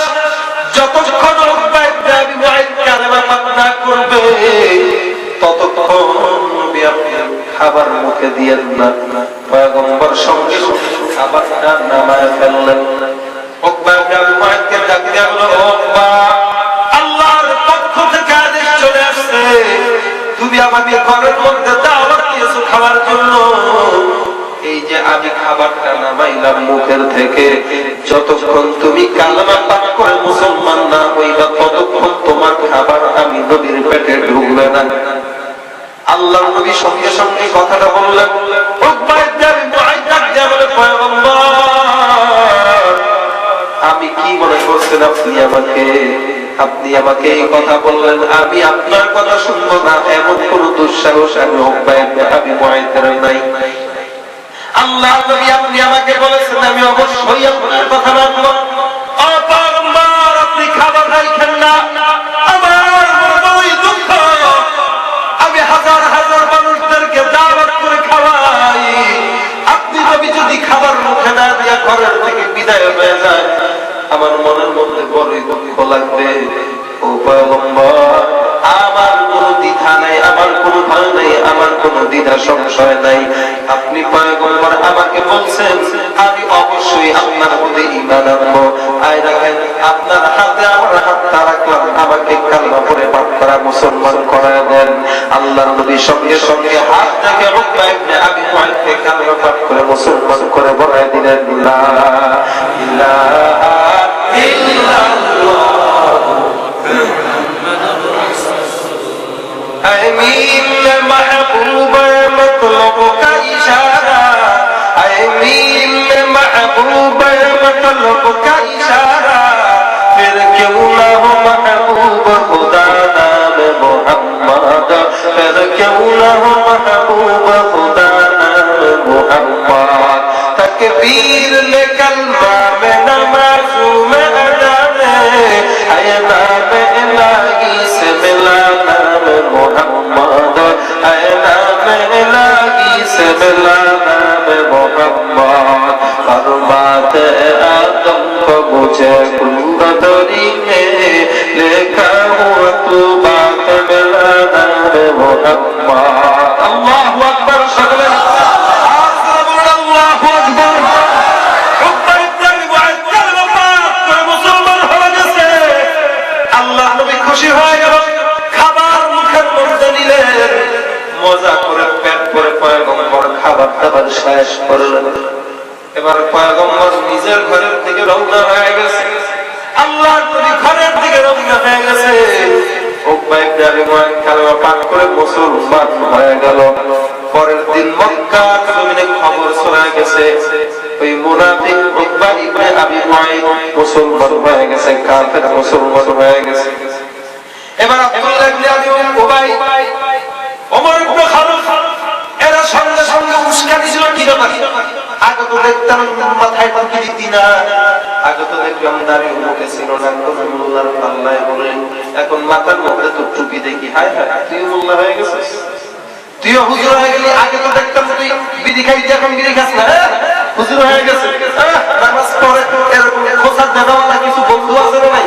যতক্ষণ উতবা ইবনে আবি মুআইত কালেমা পাঠ না করবে ততক্ষণ নবী আপনি খাবার মুখে দিয়েন না। পয়গম্বর সঙ্গে সঙ্গে খাবারটা নামায় ফেললেন। উতবা ইবনে আবি মুআইতকে ডাক দিয়ে বলল, উতবা আল্লাহর পক্ষ থেকে আদেশ চলে আসছে, তুমি আমাকে ঘরের মধ্যে দাওয়াত দিয়েছো খাওয়ার জন্য, এই যে আমি খাবারটা নামাইলাম মুখের থেকে, যতক্ষণ তুমি কালেমা পাঠ করে মুসলমান না হইবা ততক্ষণ তোমার খাবার আমি নবীর পেটে ঢুকবে না। আল্লাহর নবী সঙ্গে সঙ্গে কথাটা বললেন। উতবা ইবনে আবি মুআইত ডাক দিয়ে বলে, পয়গম্বর আমি কি মনে করছেন আপনি আমাকে এই কথা বললেন, আমি আপনার কথা শুনবো না, এমন কোন দুঃসাহস আমি উতবা ইবনে আবি মুআইতের নাই। আল্লাহর নবী আপনি আমাকে বলেছেন, আমি অবশ্যই আপনার কথা রাখবো। ও পয়গম্বর আপনি খাবার রাখেন না, আমার বড়ই দুঃখ, আমি হাজার হাজার মানুষদেরকে দাওয়াত করে খাওয়াই, আপনি নবী যদি খাবার মুখে না দিয়া ঘরের থেকে বিদায় হয়ে যায় আমার মনের মধ্যে বড়ই দুঃখ লাগবে। ও পয়গম্বর আমার কোনো দ্বিধা নাই, আমার কোনো ভয় নাই, আমার কোনো দ্বিধা সংশয় নাই, আপনি পয়গম্বর আমাকে বলছেন, আমি অবশ্যই আপনার প্রতি ঈমান আনবো। আয় রাখেন আপনার হাতে আমার হাতটা রাখলাম, আমাকে কালেমা পড়ে পাঠ করা মুসলমান করায় দেন। আল্লাহর নবী সঙ্গে সঙ্গে হাত থেকে উতবা ইবনে আবি মুআইতকে কালেমা পাঠ করে মুসলমান করে বলায় দিলেন, লা ইলাহা ইল্লাল্লাহ আমিন महबूब मतलब का इशारा, आमीन महबूब मतलब আল্লাহ মাহবুব খুদা নাম মুহাম্মদ তকবীর লে কলমা মে নমাজ মে আদানে হায় নাম ইলাহি সে মিলা নাম মুহাম্মদ হায় নাম ইলাহি সে মিলা নাম মুহাম্মদ फरमाते आदम को मुझे कुंदरी में लिखा हुआ तू बात मिला नाम मुहम्मद अल्लाहु अकबर सकले अल्लाहु अकबर उम्मा इब्राहिम ওয়াইদ কালেমা পাক করে মুসলমান হয়ে গেছে আল্লাহ নবী খুশি হয়ে গেল খাবার মুখের মধ্যে নিলেন মজা করে পেট ভরে পয়গম্বর খাবার দাবার শেষ করলেন এবার পয়গম্বর নিজের ঘরের থেকে রওনা হয়ে গেছে আল্লাহর নবী ঘরের থেকে রওনা হয়ে গেছে উকবা ইবনে আবি মুআইত কালেমা পাক করে মুসলমান হয়ে গেল পরের দিন মক্কা জমিনে খবর ছড়ায় গেছে ওই মুনাফিক উকবা ইবনে আবি মুআইত মুসলমান হয়ে গেছে কাফের মুসলমান হয়ে গেছে এবার আব্দুল্লাহ ইবনে আবি উবাই ওমর ইবনে খালুদ এরা সঙ্গে সঙ্গে উস্কানি ছিল কি ব্যাপার আগে তো দেখতাম মাথায় টুপি দিতি না আগে তো দেখলাম দাড়ি মুখে ছিল না কোন মোল্লার পাল্লায় বলে এখন মাথার মধ্যে তো টুপি দেখি হায় হায় তুই মোল্লা হয়ে গেছিস তুইও হুজুর হয়ে গেলি আগে তো দেখতাম তুই বিড়ি খাইতে এখন বিড়ি খাস না হুজুর হয়ে গেছে নামাজ পড়ে এরকম খোঁচার দেওয়া কিছু বন্ধু আছে না নাই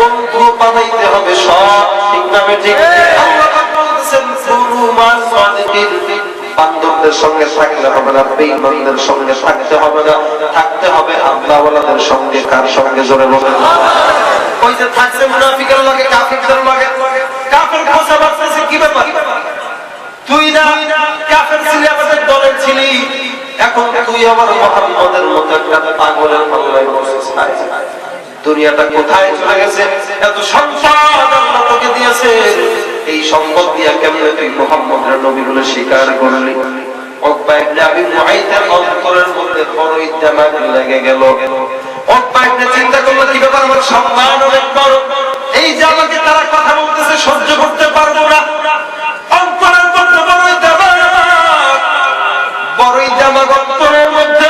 বন্ধু বানাইতে হবে সব ঠিক না ঠিক আল্লাহ পাক বলতেছেন কুনু মা সাদিকিন বান্ধবদের সঙ্গে থাকলে হবে না বেঈমানদের সঙ্গে থাকতে হবে না থাকতে হবে আল্লাহওয়ালাদের সঙ্গে কার সঙ্গে জোরে বলেন ওই যে থাকছে মুনাফিকের লগে কাফিরদের লগে কাফির খোঁচা বাজতেছে কি ব্যাপার তুই না কাফির ছিলি আমাদের দলের ছিলি এখন তুই আবার মুহাম্মদের মতো একটা পাগলের পাল্লায় বসেছিস দুনিয়াটা কোথায় চলে গেছে এত সম্পদ আল্লাহ তোকে দিয়েছে এই সম্পদ দিয়া কেমনে তুই মুহাম্মদের নবী বলে স্বীকার করলি উকবা ইবনে আবি মুআইতের অন্তরের মধ্যে বড় ইদ্দামাগ লেগে গেল উকবা ইবনে চিন্তা করলো কি ব্যাপার আমার সম্মান অনেক বড় এই যে আমাকে তারা কথা বলতেছে সহ্য করতে পারবো না অন্তরের মধ্যে বড় ইদ্দামাগ অন্তরের মধ্যে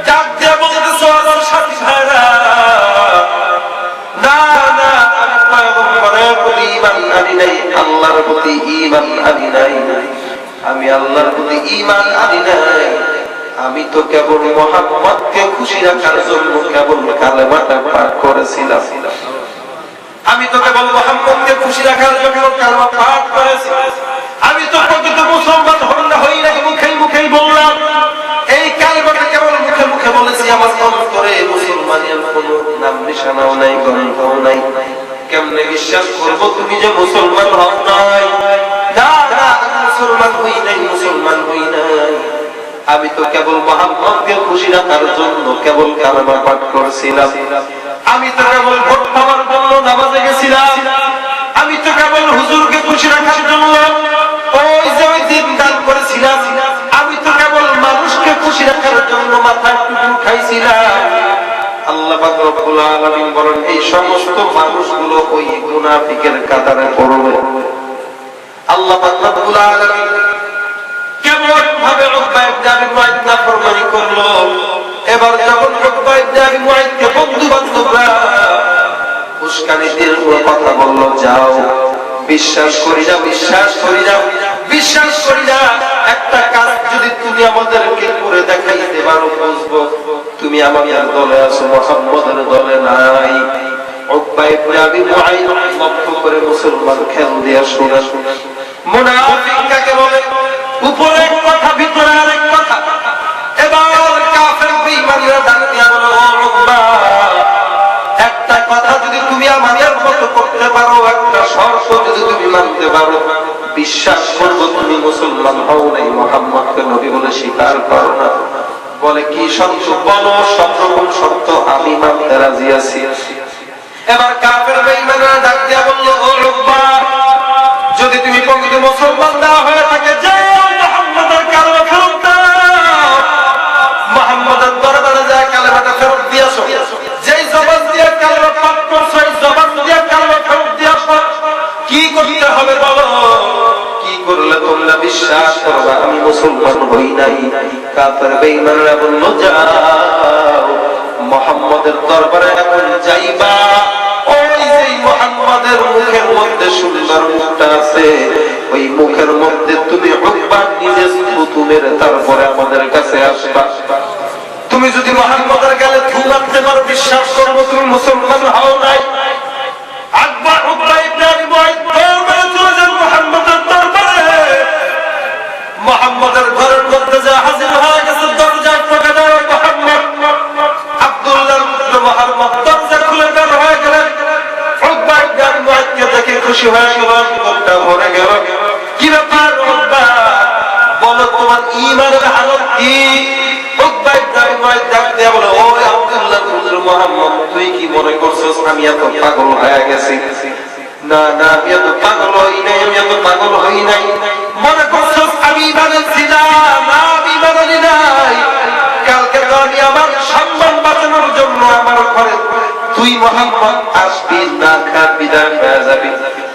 ডাক দিয়া বলতেছে আমার সাথী ভাইরা আল্লাহর প্রতি ঈমান আনি নাই আমি আল্লাহর প্রতি ঈমান আনি নাই আমি তো কেবল মুহাম্মদকে খুশি রাখার জন্য কেবল কালেমাটা পাঠ করেছিলাম আমি তো কেবল মুহাম্মদকে খুশি রাখার জন্য কালেমা পাঠ করেছি আমি তো প্রকৃত মুসলমান হই না মুখে মুখেই বললাম এই কালেমাটা কেবল মুখে মুখে বলেছি আমার অন্তরে মুসলমানের কোনো নাম নিশানাও নাই গন্ধও নাই কেমনে বিশ্বাস করবো তুমি যে মুসলমান হও নাই না না মুসলমান হই নাই মুসলমান হই নাই আমি তো কেবল মুহাম্মদকে খুশি রাখার জন্য কেবল কালেমা পাঠ করেছিলাম আমি তো কেবল ভোট পাওয়ার জন্য নামাজে গেছিলাম আমি তো কেবল হুজুরকে খুশি রাখার জন্য ওই যে ওই দিন দান করেছিলাম আমি তো কেবল মানুষকে খুশি রাখার জন্য মাথায় টুপি উঠাইছিলাম আল্লাহ পাক রব্বুল আলামিন বলেন এই সমস্ত মানুষগুলো ওই মুনাফিকের কাতারে পড়বে আল্লাহ পাক রব্বুল আলামিন কেমন ভাবে উকবা ইবনে আবি মুআইত নাফরমানি করলো এবার যখন উকবা ইবনে আবি মুআইতকে বন্ধু বান্ধবরা উস্কানি দিয়ে কথা বলল যাও বিশ্বাস করি না বিশ্বাস করি না বিশ্বাস করি না একটা কাজ যদি তুমি আমাদেরকে করে দেখাইতে পারো বুঝবো তুমি আমাদের দলে আছো মুহাম্মদের দলে নাই উকবা ইবনে আবি মুআইত লক্ষ্য করে মুসলমান খেল দিয়া শুনে মুনাফিক কাকে বলে উপরে এক কথা ভিতরে আরেক কথা এবার কাফের বেঈমানরা ডাক দিয়া বলে ও উকবা একটা কথা যদি তুমি আমাদের মতো করতে পারো একটা শর্ত যদি তুমি মানতে পারো বিশ্বাস করবো তুমি মুসলমান হও নাই মুহাম্মদকে নবী বলে স্বীকার করো না বলে কি শর্ত বলো সব রকম শর্ত আমি মানতে রাজি আছি এবার কাফের বেঈমানরা ডাক দিয়া বলল ও উকবা যদি তুমি প্রকৃত মুসলমান না হয়ে থাকে যাও মুহাম্মদের কালেমা ফেরত দাও মুহাম্মদের দরবারে যায় কালেমাটা ফেরত দিয়েছো যেই জবান দিয়ে কালেমা পাঠ করছো এই জবান দিয়ে কালেমা ফেরত দিয়েছো কি করতে হবে বলো কি করলে তোমরা বিশ্বাস করবা আমি মুসলমান হই নাই। কাফের বেঈমানরা বলল যাও মুহাম্মদের দরবারে এখন যাইবা, ওই যে মুহাম্মাদের মুখের মধ্যে সুন্দর মুখটা আছে ওই মুখের মধ্যে তুমি উকবা নিজে থুতু মেরে তারপরে আমাদের কাছে আসবা। তুমি যদি মুহাম্মাদের গালে থু মারতে পারো বিশ্বাস করবো তুমি মুসলমান হও নাই। আকবর উকবা ইবনে আবি মুআইদ দৌড়ে চলে যান মুহাম্মাদের দরবারে। মুহাম্মাদের ঘরের মধ্যে যা হাজির হয়ে গেছে দরজায় টোকা দেয় মুহাম্মদ। আব্দুল্লাহর পুত্র মুহাম্মদ দরজা খুলে বের হয়ে গেলেন। উকবা ইবনে আবি মুআইদকে দেখে খুশি হয়ে গেল, মুখটা ভরে গেল। কি ব্যাপার উকবা, বলো তোমার ঈমানের হালত কি? উকবা ইবনে আবি মুআইদ ডাক দিয়ে বলে, ও আব্দুল্লাহর পুত্র মুহাম্মদ তুই কি মনে করছিস আমি এত পাগল হয়ে গেছি? না না আমি এত পাগল হই নাই, আমি এত পাগল হই নাই। মনে করছিস আমি ঈমান ছিলাম না, আমি ঈমান আনি নাই। কালকে তো আমি আমার সম্মান বাঁচানোর জন্য আমার ঘরে তুই মুহাম্মদ আসবি না খান বিদায় হয়ে যাবি,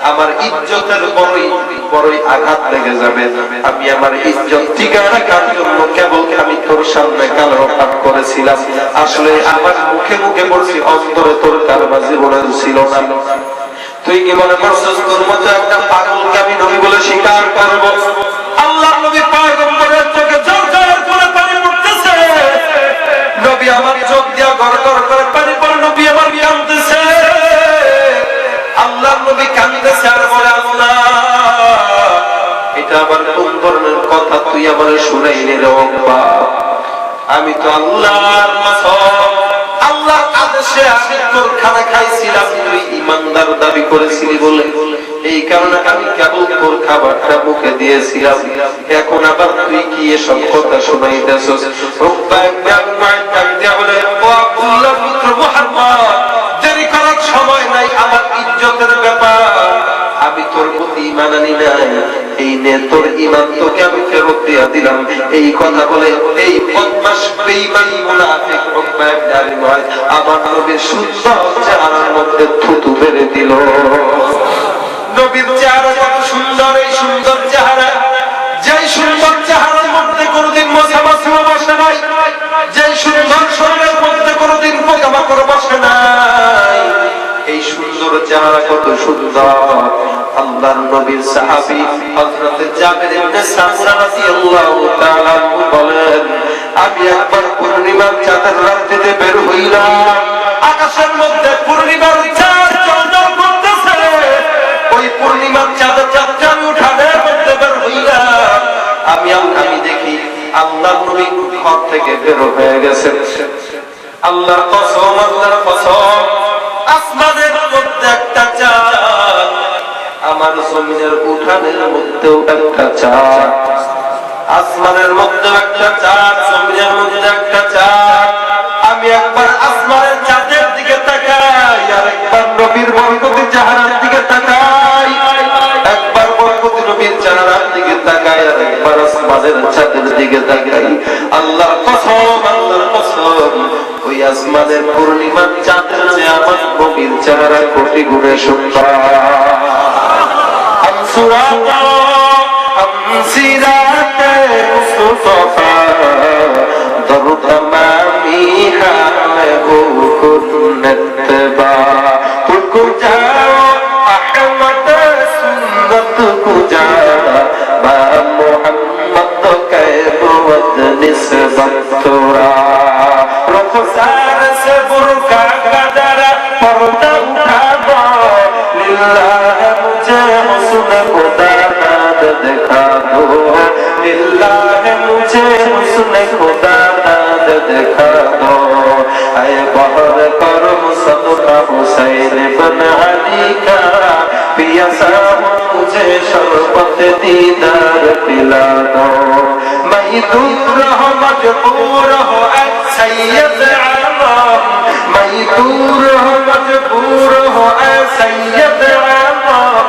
আমার ইজ্জতের বড়ই আঘাত লেগে যাবে। আমি আমার ইজ্জত টিকায় রাখার জন্য কেবল আমি তোর সামনে কালো পাপ করেছিলাম, আসলে আমার মুখে মুখে বলছি, অন্তরে তোর কারবা জীবনে ছিল না। তুই কি মনে করছিস তোর মতো একটা পাগলকে আমি নবী বলে স্বীকার করবো? আল্লাহ নবী পয়গম্বরের চোখে ঝরঝর করে পানি পড়তেছে, নবী আমার চোখ দিয়া গড় গড় করে পানি পড়ে, নবী আমার কাঁদতেছে। আল্লাহ নবী কাঁদতেছে আর বলে, আল্লাহ এটা আবার কোন ধরনের কথা তুই আমার শুনাইলি রে উকবা? আমি তো আল্লাহর কসম, আল্লাহর আদেশে আমি তোর খানা খাইছিলাম, তুই ইমানদার দাবি করেছিলি বলে এই কারণে আমি কেবল তোর খাবারটা মুখে দিয়েছিলাম। এখন আবার তুই কি এসব কথা শুনাইতেছস? উকবা ইবনে আবি মুআইদ ডাক দিয়া বলে, ও আব্দুল্লাহর পুত্র মুহাম্মদ দেরি করার সময় নাই, আমার ইজ্জতের ব্যাপার, আমি তোর প্রতি ঈমান আনি নাই, এই নে তোর ঈমান তোকে আমি ফেরত দিয়া দিলাম। এই কথা বলে এই বদমাশ বেঈমান মুনাফিক উকবা ইবনে আবি মুআইদ আমার নবীর সুন্দর চেহারার মধ্যে থুতু মেরে দিল। নবীর চেহারা কত সুন্দর, এই সুন্দর চেহারা, যেই সুন্দর চেহারার মধ্যে কোনোদিন মশা মাছিও বসে নাই, যেই সুন্দর শরীরের মধ্যে কোনোদিন পোকামাকড় বসে নাই, এই সুন্দর চেহারা কত সুন্দর। আল্লাহর নবীর সাহাবী হযরত জাবের ইবনে সামরা রাদিয়াল্লাহু তাআলা বলেন, আমি একবার পূর্ণিমার চাঁদের রাত্রিতে বের হইলাম, আকাশের মধ্যে পূর্ণিমার চাঁদ জ্বলজ্বল করতেছে, ওই পূর্ণিমার চাঁদের চাঁদটা আমি উঠানের মধ্যে বের হইলাম, আমি দেখি আল্লাহর নবী ঘর থেকে বের হয়ে গেছেন। আল্লাহর কসম, আল্লাহর কসম, আসমানের মধ্যে একটা চাঁদ, আমার জমিনের উঠানের মধ্যেও একটা চাঁদ, আসমানের মধ্যে একটা চাঁদ, জমিনের মধ্যে একটা চাঁদ। আমি একবার আসমানের চাঁদের দিকে তাকাই, আর একবার নবীর বরকতি চেহারার দিকে তাকাই, একবার বরকতি নবীর চেহারার দিকে তাকাই, আর একবার আসমানের চাঁদের দিকে তাকাই। আল্লাহর কসম, আল্লাহর কসম, ওই আসমানের পূর্ণিমার চাঁদের চেয়ে আমার নবীর চেহারা কোটি গুণে সুন্দর। সিরাতে মুস্তাফা দর তমামি হামে হুকুনতবা তুকু যাও আহমদ সুন্নত কুজা বা মুহাম্মদ কে বুদ নিসবত তোরা রফসার সে বুরকা কদরা পর্দা উঠাবো লিল্লাহ মুঝে हुस्न खुदा दिखा दो, लिल्लाह मुझे हुस्न खुदा दिखा दो, ऐ बहर करम सदका हुसैन बन अली का, पियासा मुझे शरबत दीदार पिला दो, मैं दूर हो मजबूर हो ऐ सैयद आलम, मैं दूर हो मजबूर हो ऐ सैयद आलम,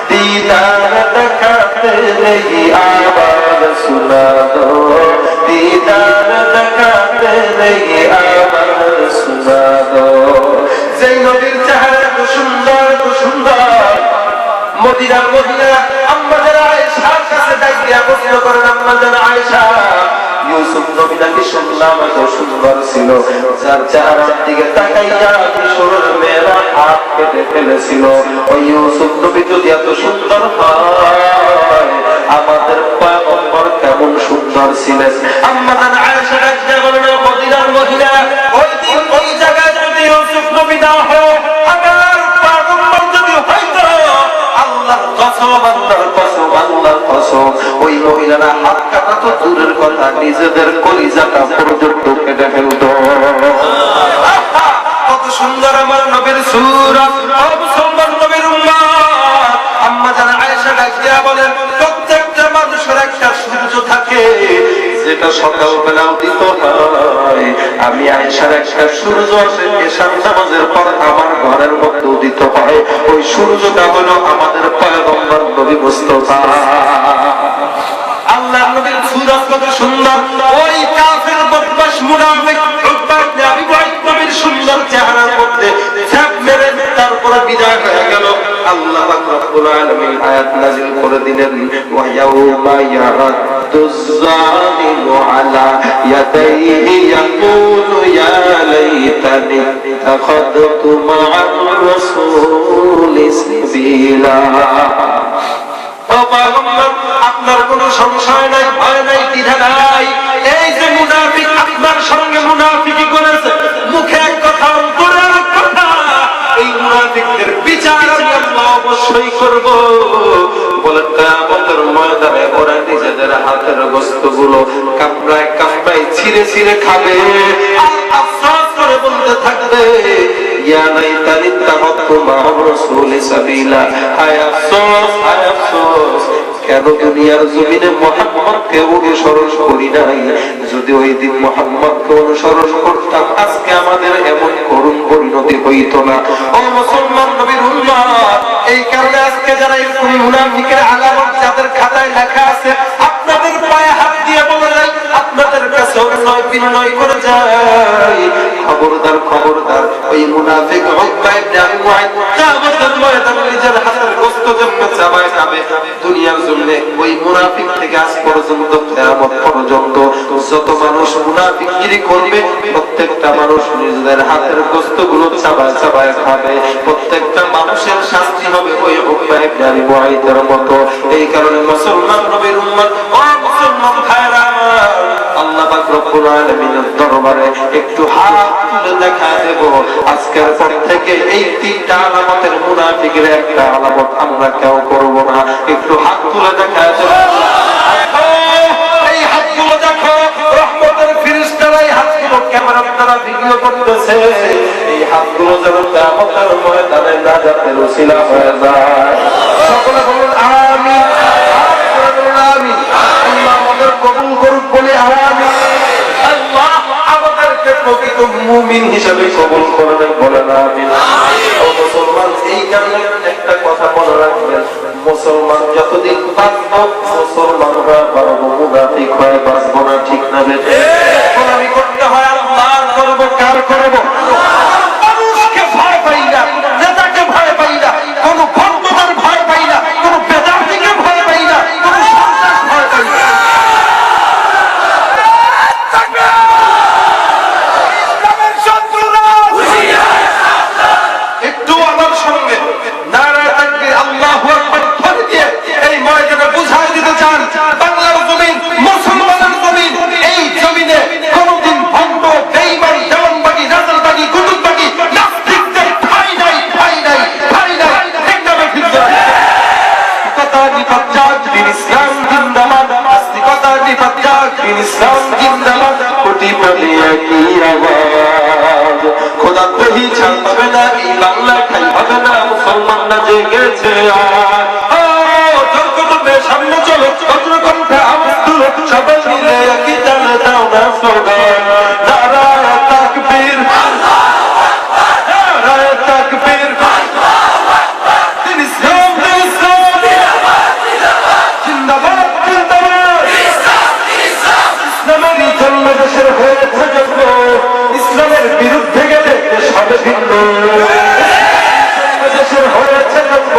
दीदार दिखाते नहीं आवाज सुना दो, दीदार दिखाते नहीं आवाज सुना दो। যেই নবীর চেহারা এত সুন্দর, এত সুন্দর, মদিনার মদিনা আমাদের আয়েশার কাছে দিয়ে প্রশ্ন করেন আম্মা জান আয়েশা, ইউসুফ নবী নাকি শুনলাম এত সুন্দর ছিল, যার চেহারার দিকে তাকাইয়া মিশরের মেয়েরা হাত কেটে ফেলেছিল। ওই ইউসুফ নবী যদি এত সুন্দর হয়, আমাদের পয়গম্বর কেমন সুন্দর ছিলেন। আম্মা জান আয়েশা রাদিয়াল্লাহু আনহা বলেন, মদিনার মহিলা, ওই দিন ওই জায়গায় যদি ইউসুফ নবী না হয়, আমার পয়গম্বর যদি হইতো, আল্লাহর কসম, আল্লাহর কসম, আল্লাহর কসম, ওই মহিলারা হাত কাটা তো দূরের কথা, নিজেদের কলিজাটা পর্যন্ত কেটে ফেলতো। কত সুন্দর আমার নবীর সূরত, ও মুসলমান নবীর উম্মত। আম্মা জান আয়েশা রাদিয়াল্লাহু আনহা বলেন, প্রত্যেকটা মানুষের একটা সূর্য থাকে যেটা সকালবেলা উদিত হয়। আমি আয়েশার একটা সূর্য আছে, এশার নামাজের পর আমার ঘরের মধ্যে উদিত হয়। ওই সূর্যটা হলো আমাদের পয়গম্বর নবী মুস্তাফা। আল্লাহর নবীর সূরত কত সুন্দর। ওই কাফের বদমাশ মুনাফিক উতবা ইবনে আবী মুআইত নবীর সুন্দর চেহারার মধ্যে ঝাঁপ মেরে তারপরে বিদায় হয়ে গেল। আল্লাহ পাক রব্বুল আলামিন আয়াত নাযিল করে দিলেন, ওয়া ইয়াউমা ইয়ারাদ্দুজ যালিমু আলা ইয়াদাইহি ইয়াকুলু ইয়া লাইতানি তাখাদতু মা'আর রাসূলি সাবিলা। আপনার কোনো সংশয় নাই, ভয় নাই, দ্বিধা নাই। এই যে মুনাফিক আপনার সঙ্গে মুনাফিকি করেছে, মুখে এক কথা, অন্তরে আরেক কথা, এই মুনাফিকদের বিচার আমি আল্লাহ অবশ্যই করব। বলে কিয়ামতের ময়দানে ওরা নিজেদের হাতের গোশতগুলো কামড়ায় কামড়ায় ছিঁড়ে ছিঁড়ে খাবে আর আফসোস করে বলতে থাকবে, ইয়া লাইতানি তাখাদতু মা'আর রাসূলি সাবিলা। হায় আফসোস, হায় আফসোস, কেন দুনিয়ার জমিনে মুহাম্মদকে অনুসরণ করি নাই। যদি ওই দিন মুহাম্মদকে অনুসরণ করতাম, আজকে আমাদের এমন করুণ পরিণতি হইতো না। ও মুসলমান নবীর উম্মত, এই কারণে আজকে যারা এরকম মুনাফিকের আলামত যাদের খাতায় লেখা আছে, আপনাদের পায়ে হাত দিয়ে বলে যায়, আপনাদের কাছে নয় বিনয় করে যায়, খবরদার, খবরদার, ওই মুনাফিক উতবা ইবনে আবী মুআইত কিয়ামতের ময়দানে নিজের হাতের গোশত যেমন চাবায় খাবে, দুনিয়ার জমিনে ওই মুনাফিক থেকে আজ পর্যন্ত কিয়ামত পর্যন্ত যত মানুষ মুনাফিকগিরি করবে, প্রত্যেকটা মানুষ নিজেদের হাতের গোশতগুলো চাবায় চাবায় খাবে। প্রত্যেকটা মানুষের শাস্তি হবে ওই উতবা ইবনে আবী মুআইতের মতো। এই কারণে মুসলমান নবীর উম্মত, ও মুসলমান ভাইরা আমার, আল্লাহ পাক রব্বুল আলামিনের দরবারে একটু হাত তুলে দেখা দেব। আজকের পর থেকে এই তিনটা আলামতের মুনাফিকের একটা আলামত আমরা কেউ করব না। একটু হাত তুলে দেখা দেব। এই হাতগুলো দেখো, রহমতের ফেরেশতারা এই হাতগুলো ক্যামেরার দ্বারা ভিডিও করতেছে। এই হাতগুলো যেন কিয়ামতের ময়দানে নাজাতের ওসিলা হয়ে যায়। সকলে বলুন আমিন, আমিন। আল্লাহ আমাদের কবুল করুক বলে আমিন। আল্লাহ আমাদেরকে প্রকৃত মুমিন হিসেবে কবুল করবেন বলেন আমিন। ও মুসলমান, এই কারণে একটা কথা মনে রাখবেন, মুসলমান যতদিন বাঁচবো মুসলমান হয়ে পারবো, মুনাফিক হয়ে বাঁচবো না। ঠিক না বেঠে? গোলামি করতে হয় আল্লাহর, করবো কার? করবো মানুষকে ভয় পাই না, নেতাকে ভয় পাই না, কোন ভক্তদের ভয় পাই না, কোন বেদার্থীকে ভয় পাই না, কোন সন্ত্রাস ভয় পাই না। একটু আমার সঙ্গে নারায়ে তাকবীর, আল্লাহু আকবার ধ্বনি দিয়ে এই ময়দানে বুঝাই দিতে চান, বাংলার জমিন, মুসলমানের জমিন, এই জমিনে কোনদিন ভণ্ড, বেঈমান, দেওয়ানবাগী, রাজালবাগী, কুতুববাগী, নাস্তিকদের ঠাঁই নাই, ঠাঁই নাই, ঠাঁই নাই। ঠিক না ঠিক না? কথা নিপাত দিন ইসলাম জিন্দাবাদ, নাস্তিকতা নিপাত দিন ইসলাম জিন্দাবাদ। কোটি কোটি একই আওয়াজ, খোদা কহি ছাড় পাবে না, এই বাংলা ঠাই হবে না, মুসলমানরা জেগেছে আর। সামনে চলো, ভদ্রকণ্ঠে আওয়াজ তুলো, সবাই মিলে একই তালে দাও না স্লোগান, নারায়ে তাকবীর, নারায়ে তাকবীর, দিন ইসলাম, দিন ইসলাম, জিন্দাবাদ, জিন্দাবাদ। ইসলামের জন্য দেশের হয়েছে জন্ম, ইসলামের বিরুদ্ধে গেলে দেশ হবে ভিন্ন। দেশের হয়েছে জন্ম,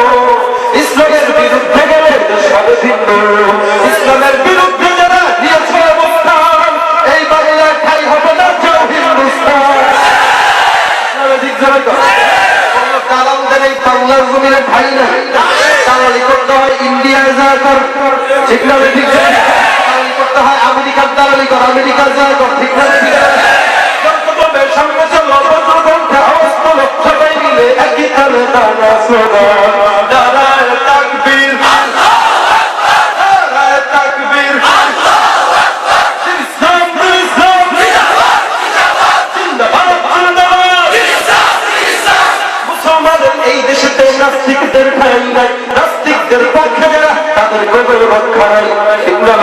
ইসলামের করতে হয় ইন্ডিয়ায় যায় কর, ঠিক না ঠিক না? দালালি করতে হয় আমেরিকার দালালি কর, আমেরিকার যায় কর, ঠিক না ঠিক না? সামনে চলো বজ্র কণ্ঠে আওয়াজ তোলো, সবাই মিলে একই তালে দানা শোনো, নারায়ে তাকবীর, নারায়ে তাকবীর, এই দেশেতে নাস্তিকদের ঠাঁই নাই, নাস্তিকদের পক্ষে যারা তাদের গোবের রক্ষা নাই, ঠিক না?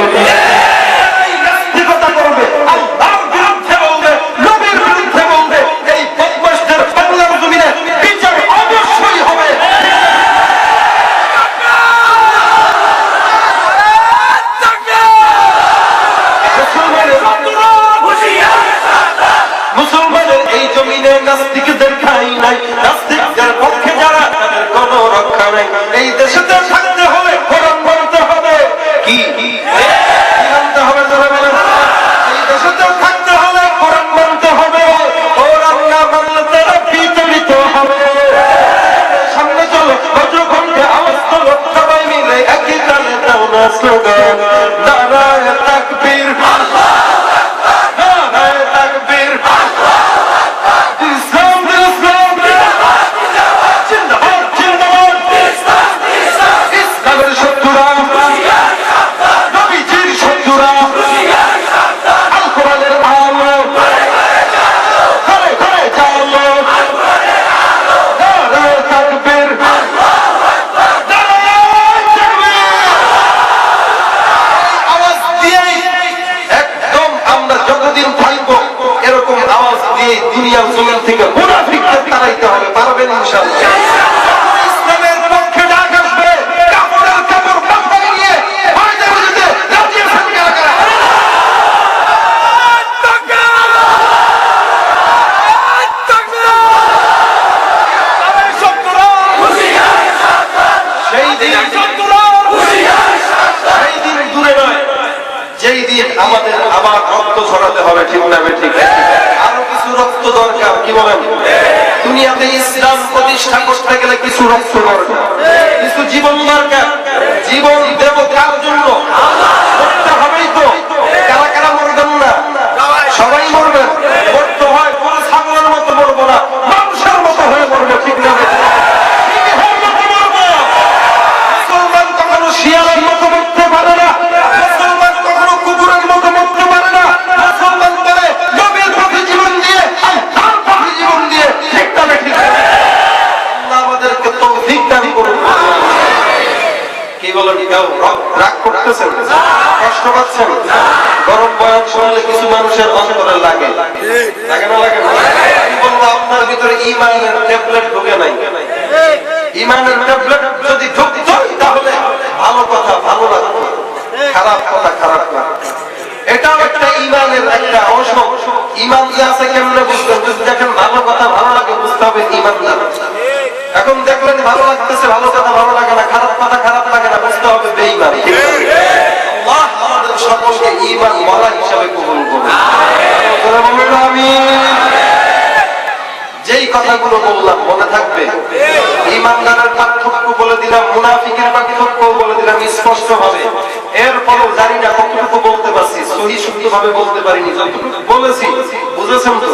নাস্তিকতা করবে, আল্লাহর বিরুদ্ধে বলবে, নবীর বিরুদ্ধে বলবে, এই বদমাশদের বাংলার জমিনে বিচার অবশ্যই হবে। মুসলমানের এই জমিনে নাস্তিকদের ঠাঁই নাই, নাস্তিকদের পক্ষে যারা তাদের কোনো রক্ষা নেই। এই দেশেতে থাকতে হলে কোরআন মানতে হবে, কি মানতে হবে যারা বলেন? এই দেশেতে থাকতে হলে কোরআন মানতে হবে, কোরআন না মানলে তারা বিতাড়িত হবে। সামনে চলো বজ্রকণ্ঠে আওয়াজ তোলো, সবাই মিলে একই তালে দাও না স্লোগান, নারায়ে তাকবীর, নারায়ে তাকবীর, ইসলামের শত্রুরা, নবীজির শত্রুরা, আল কোরআনের আলো ঘরে ঘরে জালো, নারায়ে তাকবীর, নারায়ে তাকবীর। আওয়াজ দিয়েই একদম আমরা যতদিন থাকবো এরকম আওয়াজ দিয়ে দুনিয়ার জমিন থেকে মুনাফিকদের তাড়াইতে হবে, পারবেন ইনশাআল্লাহ? ইসলামের পক্ষে ডাক আসবে, কাপড়ের কাপড় মাথায় নিয়ে ময়দানে যেতে রাজি আছেন কারা কারা? সেই দিন দূরে নয়, যেই দিন আমাদের আবার রক্ত ছড়াতে হবে, ঠিক না ঠিক? আরো কিছু রক্ত দরকার, কি বলেন? দুনিয়াতে ইসলাম প্রতিষ্ঠা করতে গেলে কিছু রক্ত দরকার, কিছু জীবন দরকার। জীবন দেব কার জন্য? মরতে হবেই তো। কারা কারা মরবেন না? সবাই মরবেন। মরতে হয় কোনো ছাগলের মতো মরবো না, মানুষের মতো হয়ে মরবো, ঠিক না? মুসলমান কখনো শিয়ালের মতো মরতে পারে না, মুসলমান কখনো কুকুরের মতো মরতে পারে না। মুসলমান বলে নবীর পথে জীবন দিয়ে, আল্লাহর পথে জীবন দিয়ে, ঠিক না ঠিক? আল্লাহ আমাদেরকে তৌফিক দান করুন। কি বলেন? কেউ রাগ করতেছেন, কষ্ট পাচ্ছেন? গরম বয়ান শুনলে কিছু মানুষের অন্তরে লাগে, লাগে না লাগে না? আমি বলবো আপনার ভিতরে ঈমানের ট্যাবলেট ঢোকে নাই। ঈমানের ট্যাবলেট যদি ঢুকতো তাহলে ভালো কথা ভালো লাগতো, খারাপ কথা খারাপ লাগতো। এটাও একটা ঈমানের একটা অংশ। ঈমান যে আছে কেমনে বুঝবেন? যদি দেখেন ভালো কথা ভালো লাগে, বুঝতে হবে ঈমানদার। এখন দেখলেন ভালো লাগতেছে, ভালো কথা ভালো লাগে না, খারাপ কথা খারাপ লাগে না, বুঝতে হবে বেঈমান। আল্লাহ আমাদের সকলকে ঈমান ওয়ালা হিসাবে কবুল করুন, আমিন। যেই কথাগুলো বললাম মনে থাকবে। ঈমানদারের পার্থক্য বলে দিলাম, মুনাফিকের পার্থক্য বলে দিলাম স্পষ্ট ভাবে। এরপরও জানি না কতটুকু বলতে পারছি, সহি শুদ্ধ ভাবে বলতে পারিনি। যতটুকু বলেছি বুঝেছেন তো?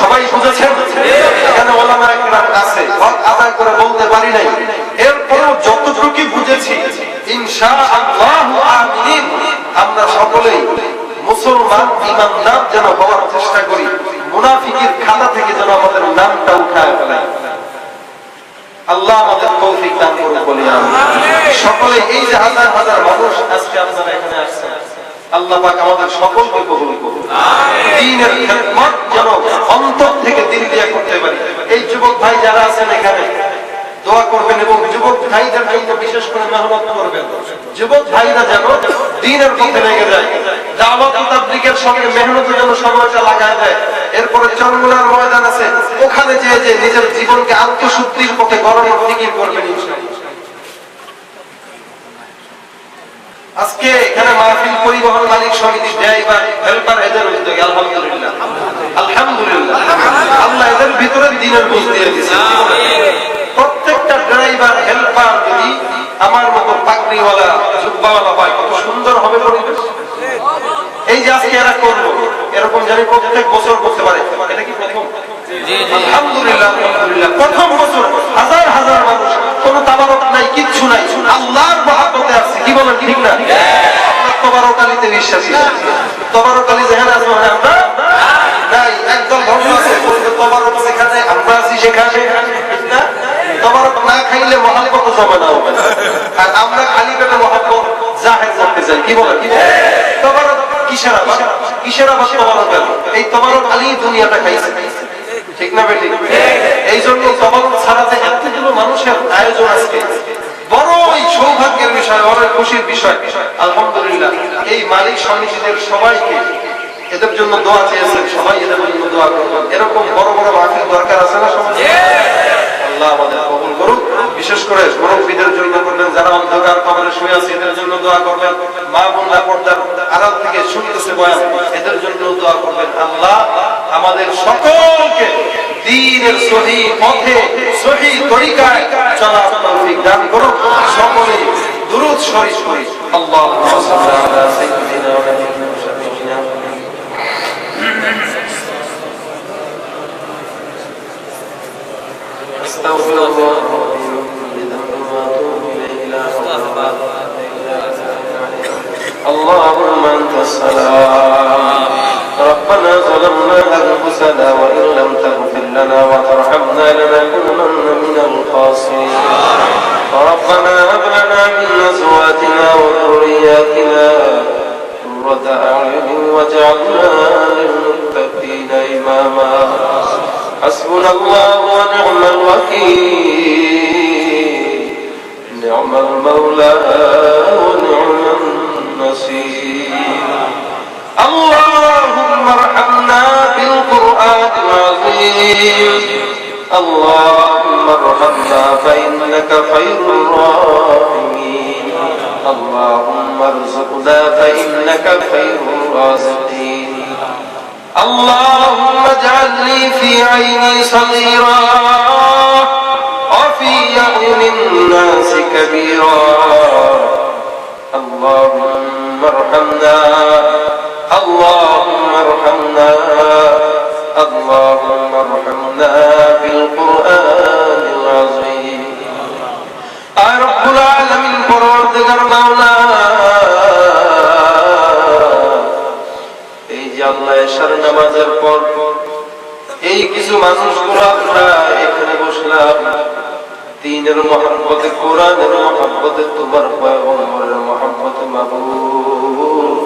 সবাই বুঝেছেন? এখানে ওলামায়ে কেরাম আছে, হক আদায় করে বলতে পারি নাই। এরপরও যতটুকু বুঝেছি ইনশাআল্লাহ আমিন। আমরা সকলেই মুসলমান ঈমানদার যেন হওয়ার চেষ্টা করি, মুনাফিকের খাতা থেকে যেন আমাদের নামটা উঠায় ফেলে। আল্লাহ আমাদের তৌফিক দান করুন, বলি আমিন। সকলে এই যে হাজার হাজার মানুষ আজকে আপনারা এখানে আসছেন, আল্লাহ পাক আমাদের সকলকে কবুল করুন। দ্বীনের খেদমত যেন অন্তর থেকে দিল দিয়ে করতে পারি। এই যুবক ভাই যারা আছেন এখানে দোয়া করবেন এবং যুবক ভাইদের জন্য বিশেষ করে মেহনত করবেন। যুবক ভাইরা যেন দ্বীনের পথে লেগে যায়, দাওয়াত ও তাবলীগের সঙ্গে মেহনতের জন্য সময়টা লাগায় দেয়। এরপরে চরমুনার ময়দান আছে, ওখানে যে নিজের জীবনকে আত্মশুদ্ধির পথে গড়ানোর ফিকির করবেন ইনশাআল্লাহ। আজকে এখানে মাহফিল পরিবহন মালিক সমিতি ড্রাইভার হেল্পার এদের উদ্যোগে আলহামদুলিল্লাহ, আলহামদুলিল্লাহ আল্লাহ এদের ভিতরে দ্বীনের বুঝ দিয়ে দিয়েছেন। প্রত্যেকটা ড্রাইভার হেল্পার যদি আমার মতো পাগড়িওয়ালা জুব্বাওয়ালা হয়, কত সুন্দর হবে পরিবেশ। এই যে আজকে এরা করলো, এরকম জানি প্রত্যেক বছর করতে পারে। এটা কি প্রথম? আলহামদুলিল্লাহ, আলহামদুলিল্লাহ। প্রথম বছর হাজার হাজার মানুষ, কোনো তাবারক নাই, কিচ্ছু নাই, আল্লাহর মহব্বতে আছে। কি বলেন, ঠিক না? আমরা তবারক আলীতে বিশ্বাসী। তবারক আলী যেখানে আছে আমরা নাই। একদম ধর্ম আছে তবারক যেখানে আমরা আছি সেখানে, ঠিক না? তবারক না খাইলে মহব্বত জমে না হবে। আর আমরা খালি পেটে মহব্বত জাহের করতে চাই। কি বলেন? তবারক কিসের আবার, কিসের আবার তবারক আলী? এই তবারক আলী দুনিয়াটা খাইছে, ঠিক না বেঠিক? এই জন্য তবারক ছাড়া যে এতগুলো মানুষের আয়োজন আজকে, বড়ই সৌভাগ্যের বিষয়, অনেক খুশির বিষয়। আলহামদুলিল্লাহ, এই মালিক সমিতিদের সবাইকে এদের জন্য দোয়া চেয়েছেন, সবাই এদের জন্য দোয়া করবেন। এরকম বড় বড় মাহফিল দরকার আছে না সমাজে? আল্লাহ আমাদের কবুল করুক। বিশেষ করে মুরব্বীদের জন্য করবেন, যারা অন্ধকার কবরে শুয়ে আছে এদের জন্য দোয়া করবেন। মা বোনরা পর্দার আড়াল থেকে শুনতেছে বয়ান, এদের জন্য দোয়া করবেন। আল্লাহ আমাদের সকলকে দ্বীনের সহি পথে, সহি তরিকায় চলার তৌফিক দান করুন। সকলে দুরূদ শরীফ পড়ি। আল্লাহুম্মা সাল্লি আলা সাইয়্যিদিনা ওয়া নাবিয়িনা ওয়া শাফিঈনা আস্তাগফিরুল্লাহ اللهم أنت السلام ربنا ظلمنا أنفسنا وإن لم تغفر لنا وترحمنا لنكونن من الخاسرين ربنا هب لنا من أزواجنا وذرياتنا قرة أعين واجعلنا للمتقين إماما حسبنا الله ونعم الوكيل نعم المولى ونعم النصير اللهم ارحمنا بالقرآن العظيم اللهم ارحمنا فإنك خير الراحمين اللهم ارزقنا فإنك خير الرازقين اللهم اجعل لي في عيني صغيرا وفي أعين الناس كبيرا اللهم ارحمنا اللهم ارحمنا اللهم ارحمنا بالقرآن العظيم يا رب العالمين পরওয়ারদিগার মাওলা এই যে আল্লাহ এশার নামাজের পর এই কিছু মানুষগুলো আমরা এখানে বসলাম দ্বীনের মহব্বতে, কোরআনের মহব্বতে, তোমার পয়গম্বরের মহব্বতে। মাবুদ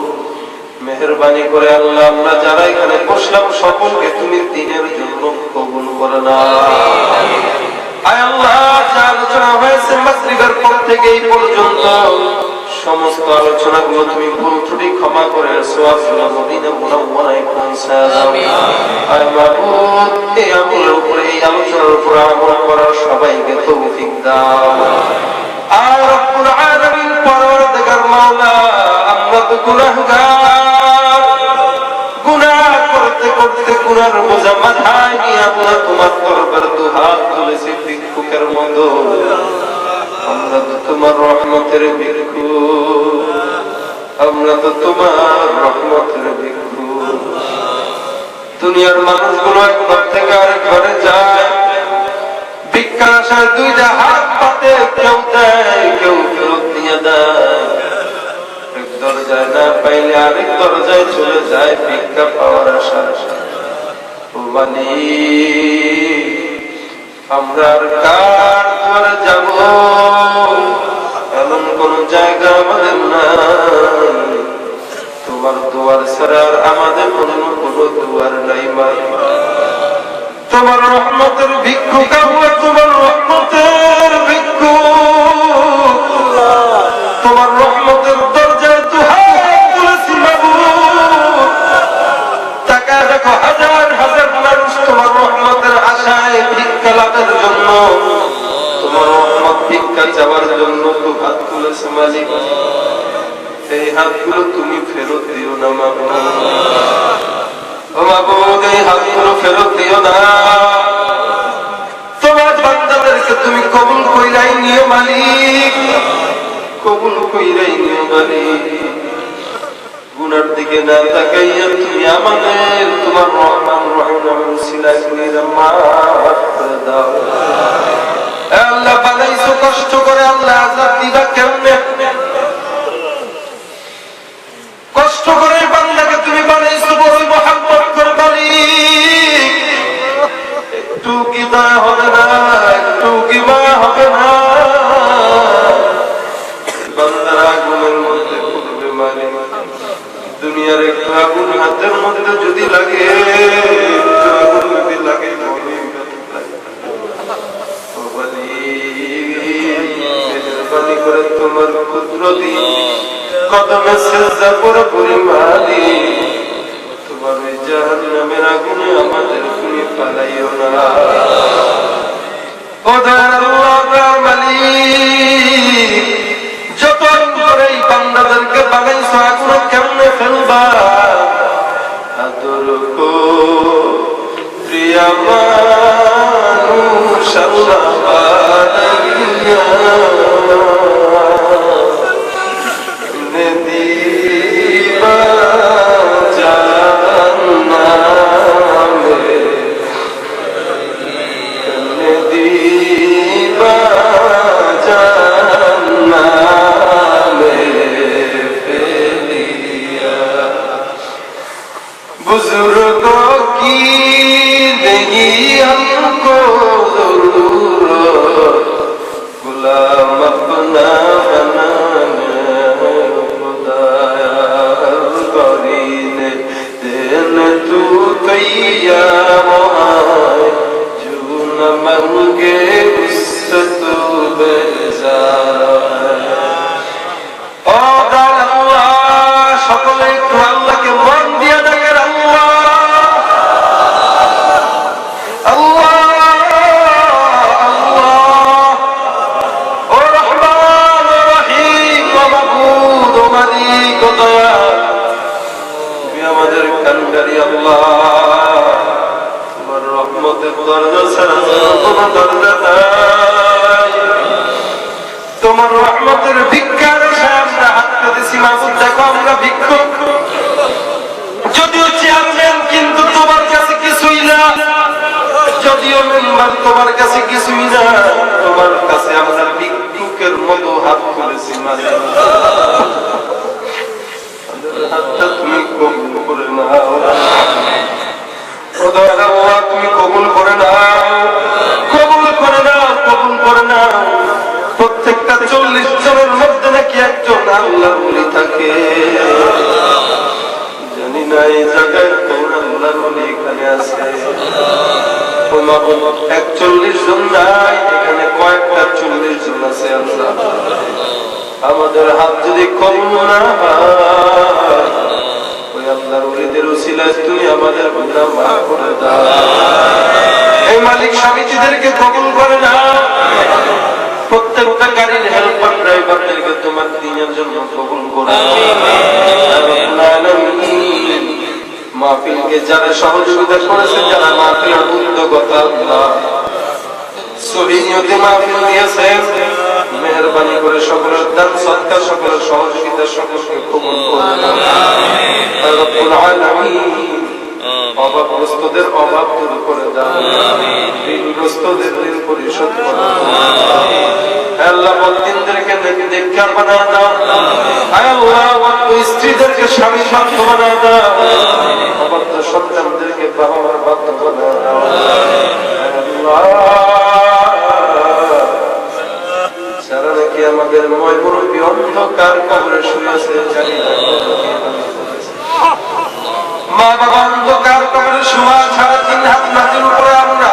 মেহেরবানি করে আল্লাহ আমরা যারা এখানে বসলাম সকলকে তুমি দ্বীনের জন্য কবুল করে নাও। আয় আল্লাহ, যা আলোচনা হয়েছে মাগরিবের পর থেকে এই পর্যন্ত সমস্ত আলোচনাগুলো তুমি ভুল ত্রুটি ক্ষমা করে সওয়াবগুলো মদিনা মুনাওয়ারায় পৌঁছায় দাও। আয় মাবুদ, এই আমলের উপরে, এই আলোচনার উপর আমল করার সবাইকে তৌফিক দাও। আর রব্বুল আলামিন পরওয়ারদিগার মাওলা, আমরা তো গুনাহগার, গুনাহ করতে করতে গুনার বোঝা মাথায় নিয়ে আমরা তোমার দরবারে দুহাত তুলেছি ভিক্ষুকের মতো। আমরা তো তোমার রহমতের ভিক্ষু, আমরা তো তোমার রহমতের ভিক্ষু। দুনিয়ার মানুষগুলো এক ঘর থেকে আরেক ঘরে যায়, ভিক্ষার আশায় দুইটা হাত পাতে, কেউ দেয় কেউ ফেরত দিয়ে দেয়। এক দরজায় না পাইলে আরেক দরজায় চলে যায় ভিক্ষা পাওয়ার আশায়। ও মালিক, আমরা আর কার ঘরে যাব? এমন কোন জায়গা আমাদের নাই, তোমার দুয়ার ছাড়া আর আমাদের কোনো দুয়ার নাই। তোমার রহমতের ভিক্ষুক আমরা, তোমার রহমতের ভিক্ষুক, তোমার রহমতের দরজায় দুহাত তুলেছি মাবুদ। তাকায় দেখো, হাজার হাজার মানুষ তোমার রহমতের আশায় ভিক্ষা লাভের জন্য, তোমার রহমত ভিক্ষা চাওয়ার জন্য দুহাত তুলেছে মালিক। এই হাতগুলো তুমি ফেরত দিও না মাবুদ। ও মাবুদ, এই হাতগুলো ফেরত দিও না। তোমার বান্দাদেরকে তুমি কবুল কইরাই নিও মালিক। কবুল কইরাই নিও মালিক। গুনার দিকে না তাকাইয়া তুমি আমাদের তোমার রহমান রহিমের উসিলায় কইরা মাফ করে দাও। আল্লাহ বানাইছো কষ্ট করে, আল্লাহ আযাব দিবা কেমনে? কষ্ট করে বান্দাকে তুমি বানাইছো বড় মহব্বত করে মালিক। একটু কি দয়া হবে না? একটু কি মায়া হবে না? বান্দার আগুনের মধ্যে পড়বে মালিক। দুনিয়ার একটু আগুন হাতের মধ্যে যদি লাগে, একটু আগুন যদি লাগে মেহরবানি করে তোমার কুদরতি কদমে সিজদা করে পড়ি মালিক। তোমার ওই জাহান্নামের আগুনে আমাদের তুমি পালাইও না। ও দয়ার আল্লাহ, দয়ার মালিক, যতন করে এই বান্দাদেরকে বানাইছো আগুনে কেমনে ফেলবা? আদর কো প্রিয়া মানুষ আল্লাহ বানাইয়া দিবা জান্নামে, দিবা জান্নামে ফেলিয়া। बुजुर्गों की नहीं हमको जरूरत, गुलाम अपना बनाना खुदाया करीने दिन तू तैयार है, जो न मांगे उससे तू बेजार है। সকলে একটু আল্লাহকে মন দিয়ে দেখেন, আল্লাহ আল্লাহ আল্লাহ, ও রহমান ও রহিম, ও মাবুদ ও মালিক ও দয়াল, তুমি আমাদের কান্ডারি আল্লাহ। তোমার রহমতের দরজা ছাড়া কোনো দরজা নাই। তোমার রহমতের ভিক্ষার আশায় আমরা হাত পেতেছি মাবুদ। দেখো আমরা ভিক্ষুক, যদিও চেয়ারম্যান কিন্তু তোমার কাছে কিছুই না, যদিও মেম্বার তোমার কাছে কিছুই না, তোমার কাছে আমরা ভিক্ষুকের মতো হাত তুলেছি। মালিক, হাতটা তুমি কবুল করে নাও। ও দয়াল আল্লাহ, তুমি কবুল করে নাও, কবুল করে নাও, কবুল করে নাও। প্রত্যেকটা 40 জনের মধ্যে নাকি একজন আল্লাহর ওলি থাকে। জানি না এই জায়গায় কোন আল্লাহর ওলি এখানে আছে। 41 জন নাই, এখানে কয়েকটা 40 জন আছে। আল্লাহ, আমাদের হাত যদি কবুল না হয়, ওই আল্লাহর ওলিদের উসিলায় তুমি আমাদের গুনাহ মাফ করে দাও। এই মালিক স্বামীজিদেরকে কবুল করে নাও। প্রত্যেকটা গাড়ির হেল্পার ড্রাইভারদেরকে তোমার দিনের জন্য কবুল করো। মাহফিলকে যারা সহযোগিতা করেছে, যারা মাহফিলের উদ্যোগতা সহিহ নিয়তে মাহফিল দিয়েছেন, মেহেরবানি করে সকলের দান সদকা, সকলের সহযোগিতা সকলকে কবুল করুন। রব্বুল আলামিন, অভাবগ্রস্তদের অভাব দূর করে দাও, ঋণগ্রস্তদের ঋণ পরিশোধ করে দাও। আল্লাহ মুত্তাকিনদেরকে নেককার বানায় দাও। আল্লাহ স্ত্রীদেরকে স্বামীর বাধ্য বানায় দাও। অবাধ্য সন্তানদেরকে বাবা মার বাধ্য বানায় দাও। যারা নাকি আমাদের ময় মুরব্বী অন্ধকার কবরে শুয়ে আছে, জানি না মা বাবা অন্ধকার কবরে শোয়া ছাড়া 3 হাত মাটির উপরে আমরা,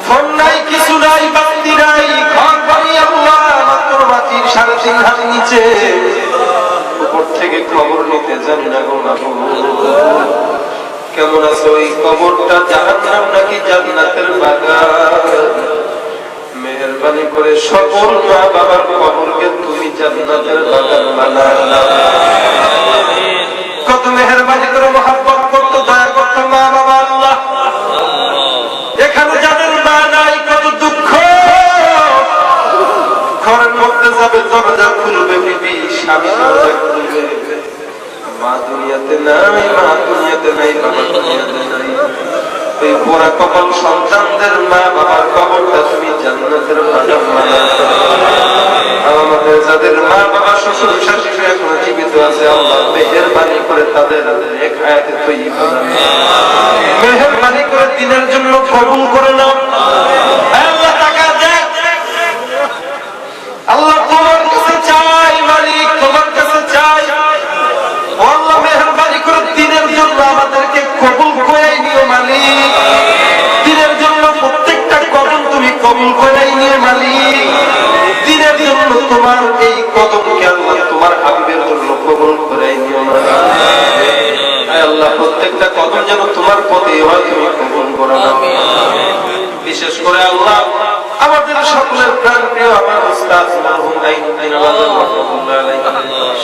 ফোন নাই, কিছু নাই, বাতি নাই, ঘর বাড়ি আল্লাহ মাত্র মাটির 3.5 হাত নিচে, উপর থেকে খবর নিতে জানি না গো মাবুদ কেমন আছে ওই কবরটা, জাহান্নাম নাকি জান্নাতের বাগান। মেহেরবানি করে সকল মা বাবার কবরকে তুমি জান্নাতের বাগান বানাও। কত মেহেরবানি করে মহব্বত করতো, দয়া করতো মা বাবা। আল্লাহ, এখানে যাদের মা নাই, কত দুঃখ। ঘরের মধ্যে যাবে, দুনিয়াতে নাই, মা দুনিয়াতে নাই, বাবা দুনিয়াতে নাই। এই পোড়া কপাল সন্তানদের মা বাবার কবরটা তুমি জান্নাতের বাগান বানাও। আমাদের যাদের মা বাবা শ্বশুর শাশুড়ি এখনো জীবিত আছে, আল্লাহ মেহেরবানি করে তাদের নেক হায়াতে তৈয়্যিবা দান করো। মেহেরবানি করে দিনের জন্য কবুল করে নাও। আল্লাহ টাকা দেন, আল্লাহ তোমার কাছে চাই, মালিক তোমার কাছে চাই। আল্লাহ মেহেরবানি করে দিনের জন্য আমাদেরকে কবুল করে নিও মালিক। দিনের জন্য প্রত্যেকটা কদম তুমি কবুল করে নিও মালিক। দিনের জন্য তোমার এই কদমকে আল্লাহ তোমার হাবিবের জন্য কবুল করে নিও মালিক। আল্লাহ প্রত্যেকটা কদম যেন তোমার পথে হয়, তুমি কবুল করো না। বিশেষ করে আল্লাহ আমাদের সকলের প্রাণ প্রিয় আমার উস্তাদ মরহুম আইনুদ্দিন আওয়াজ রাহমাতুল্লাহ আলাইহি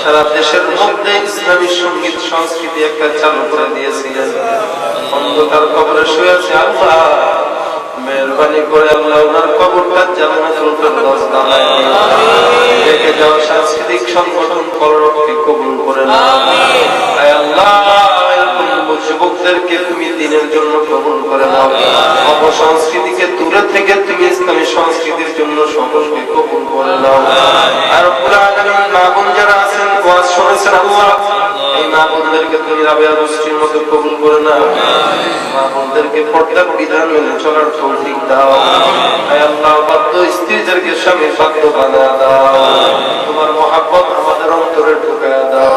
সারা দেশের মধ্যে ইসলামী সংগীত সংস্কৃতি একটা চালু করে দিয়েছিলেন। অন্ধকার কবরে শুয়ে আছে, আল্লাহ মেহেরবানি করে আল্লাহ ওনার কবরটা জান্নাতুল ফেরদাউস বানায় দিন। রেখে যাওয়া সাংস্কৃতিক সংগঠন কলরবকে কবুল করে নাও। আয় আল্লাহ যুবকদেরকে তুমি দিনের জন্য কবুল করে নাও। অপসংস্কৃতিকে দূরে থেকে তুমি ইসলামী সংস্কৃতির জন্য সকলকে কবুল করে নাও। আর পুরা আগামী মা বোন যারা আছেন, ওয়াজ শুনেছেন, আল্লাহ এই মা বোনদেরকে তুমি রাবেয়া মুসলিম মতো কবুল করে নাও। মা বোনদেরকে পর্দার বিধান মেনে চলার তৌফিক দাও। আয় আল্লাহ বাধ্য স্ত্রীদেরকে স্বামী বাধ্য বানায় দাও। তোমার মহাব্বত আমাদের অন্তরে ঢুকায় দাও।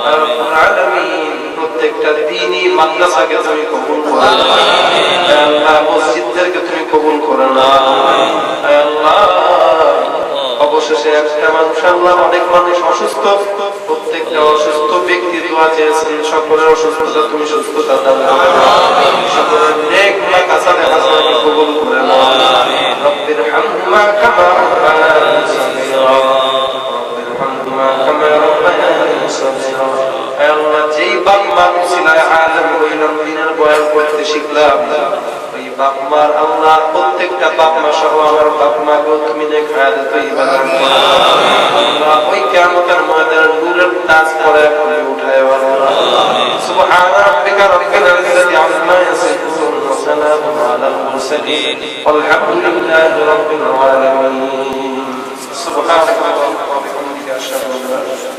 আর পুরা আগামী প্রত্যেকটা দিনই মাদ্রাসাকে তুমি কবুল করে নাও। আল্লাহ মসজিদদেরকে তুমি কবুল করে নাও। আল্লাহ অবশেষে একটা মানুষ, আল্লাহ অনেক মানুষ অসুস্থ, প্রত্যেকটা অসুস্থ ব্যক্তি দোয়া চেয়েছেন, সকলের অসুস্থতা তুমি সুস্থতা দান করো। সকলের নেক মাকাসাদে হাসানাত কবুল করে নাও। রব্বির হামহুমা কামা রাব্বায়ানি সগীরা, রব্বির হামহুমা কামা রাব্বায়ানি সগীরা। হে আল্লাহ, যেই বাপ মা ছিলায় আলেম হইলাম, দিনের বয়ান করতে শিখলাম, ওই বাপ মার আল্লাহ প্রত্যেকটা বাপ মা সহ আমার বাপ মা গো তুমি নেক হায়াতে তৈয়্যিবা দান করো। আল্লাহ ওই কিয়ামতের ময়দানে নূরের তাজ পরে করে উঠায় আল্লাহ। সুবহান রাব্বিকা রাব্বিল ইজ্জাতি আম্মা ইয়াসিফুন ওয়া সালামুন আলাল মুরসালিন ওয়ালহামদুলিল্লাহি রাব্বিল আলামিন। সুবহানাল্লাহি ওয়া বিহামদিহি আশহাদু আন লা ইলাহা ইল্লাল্লাহ।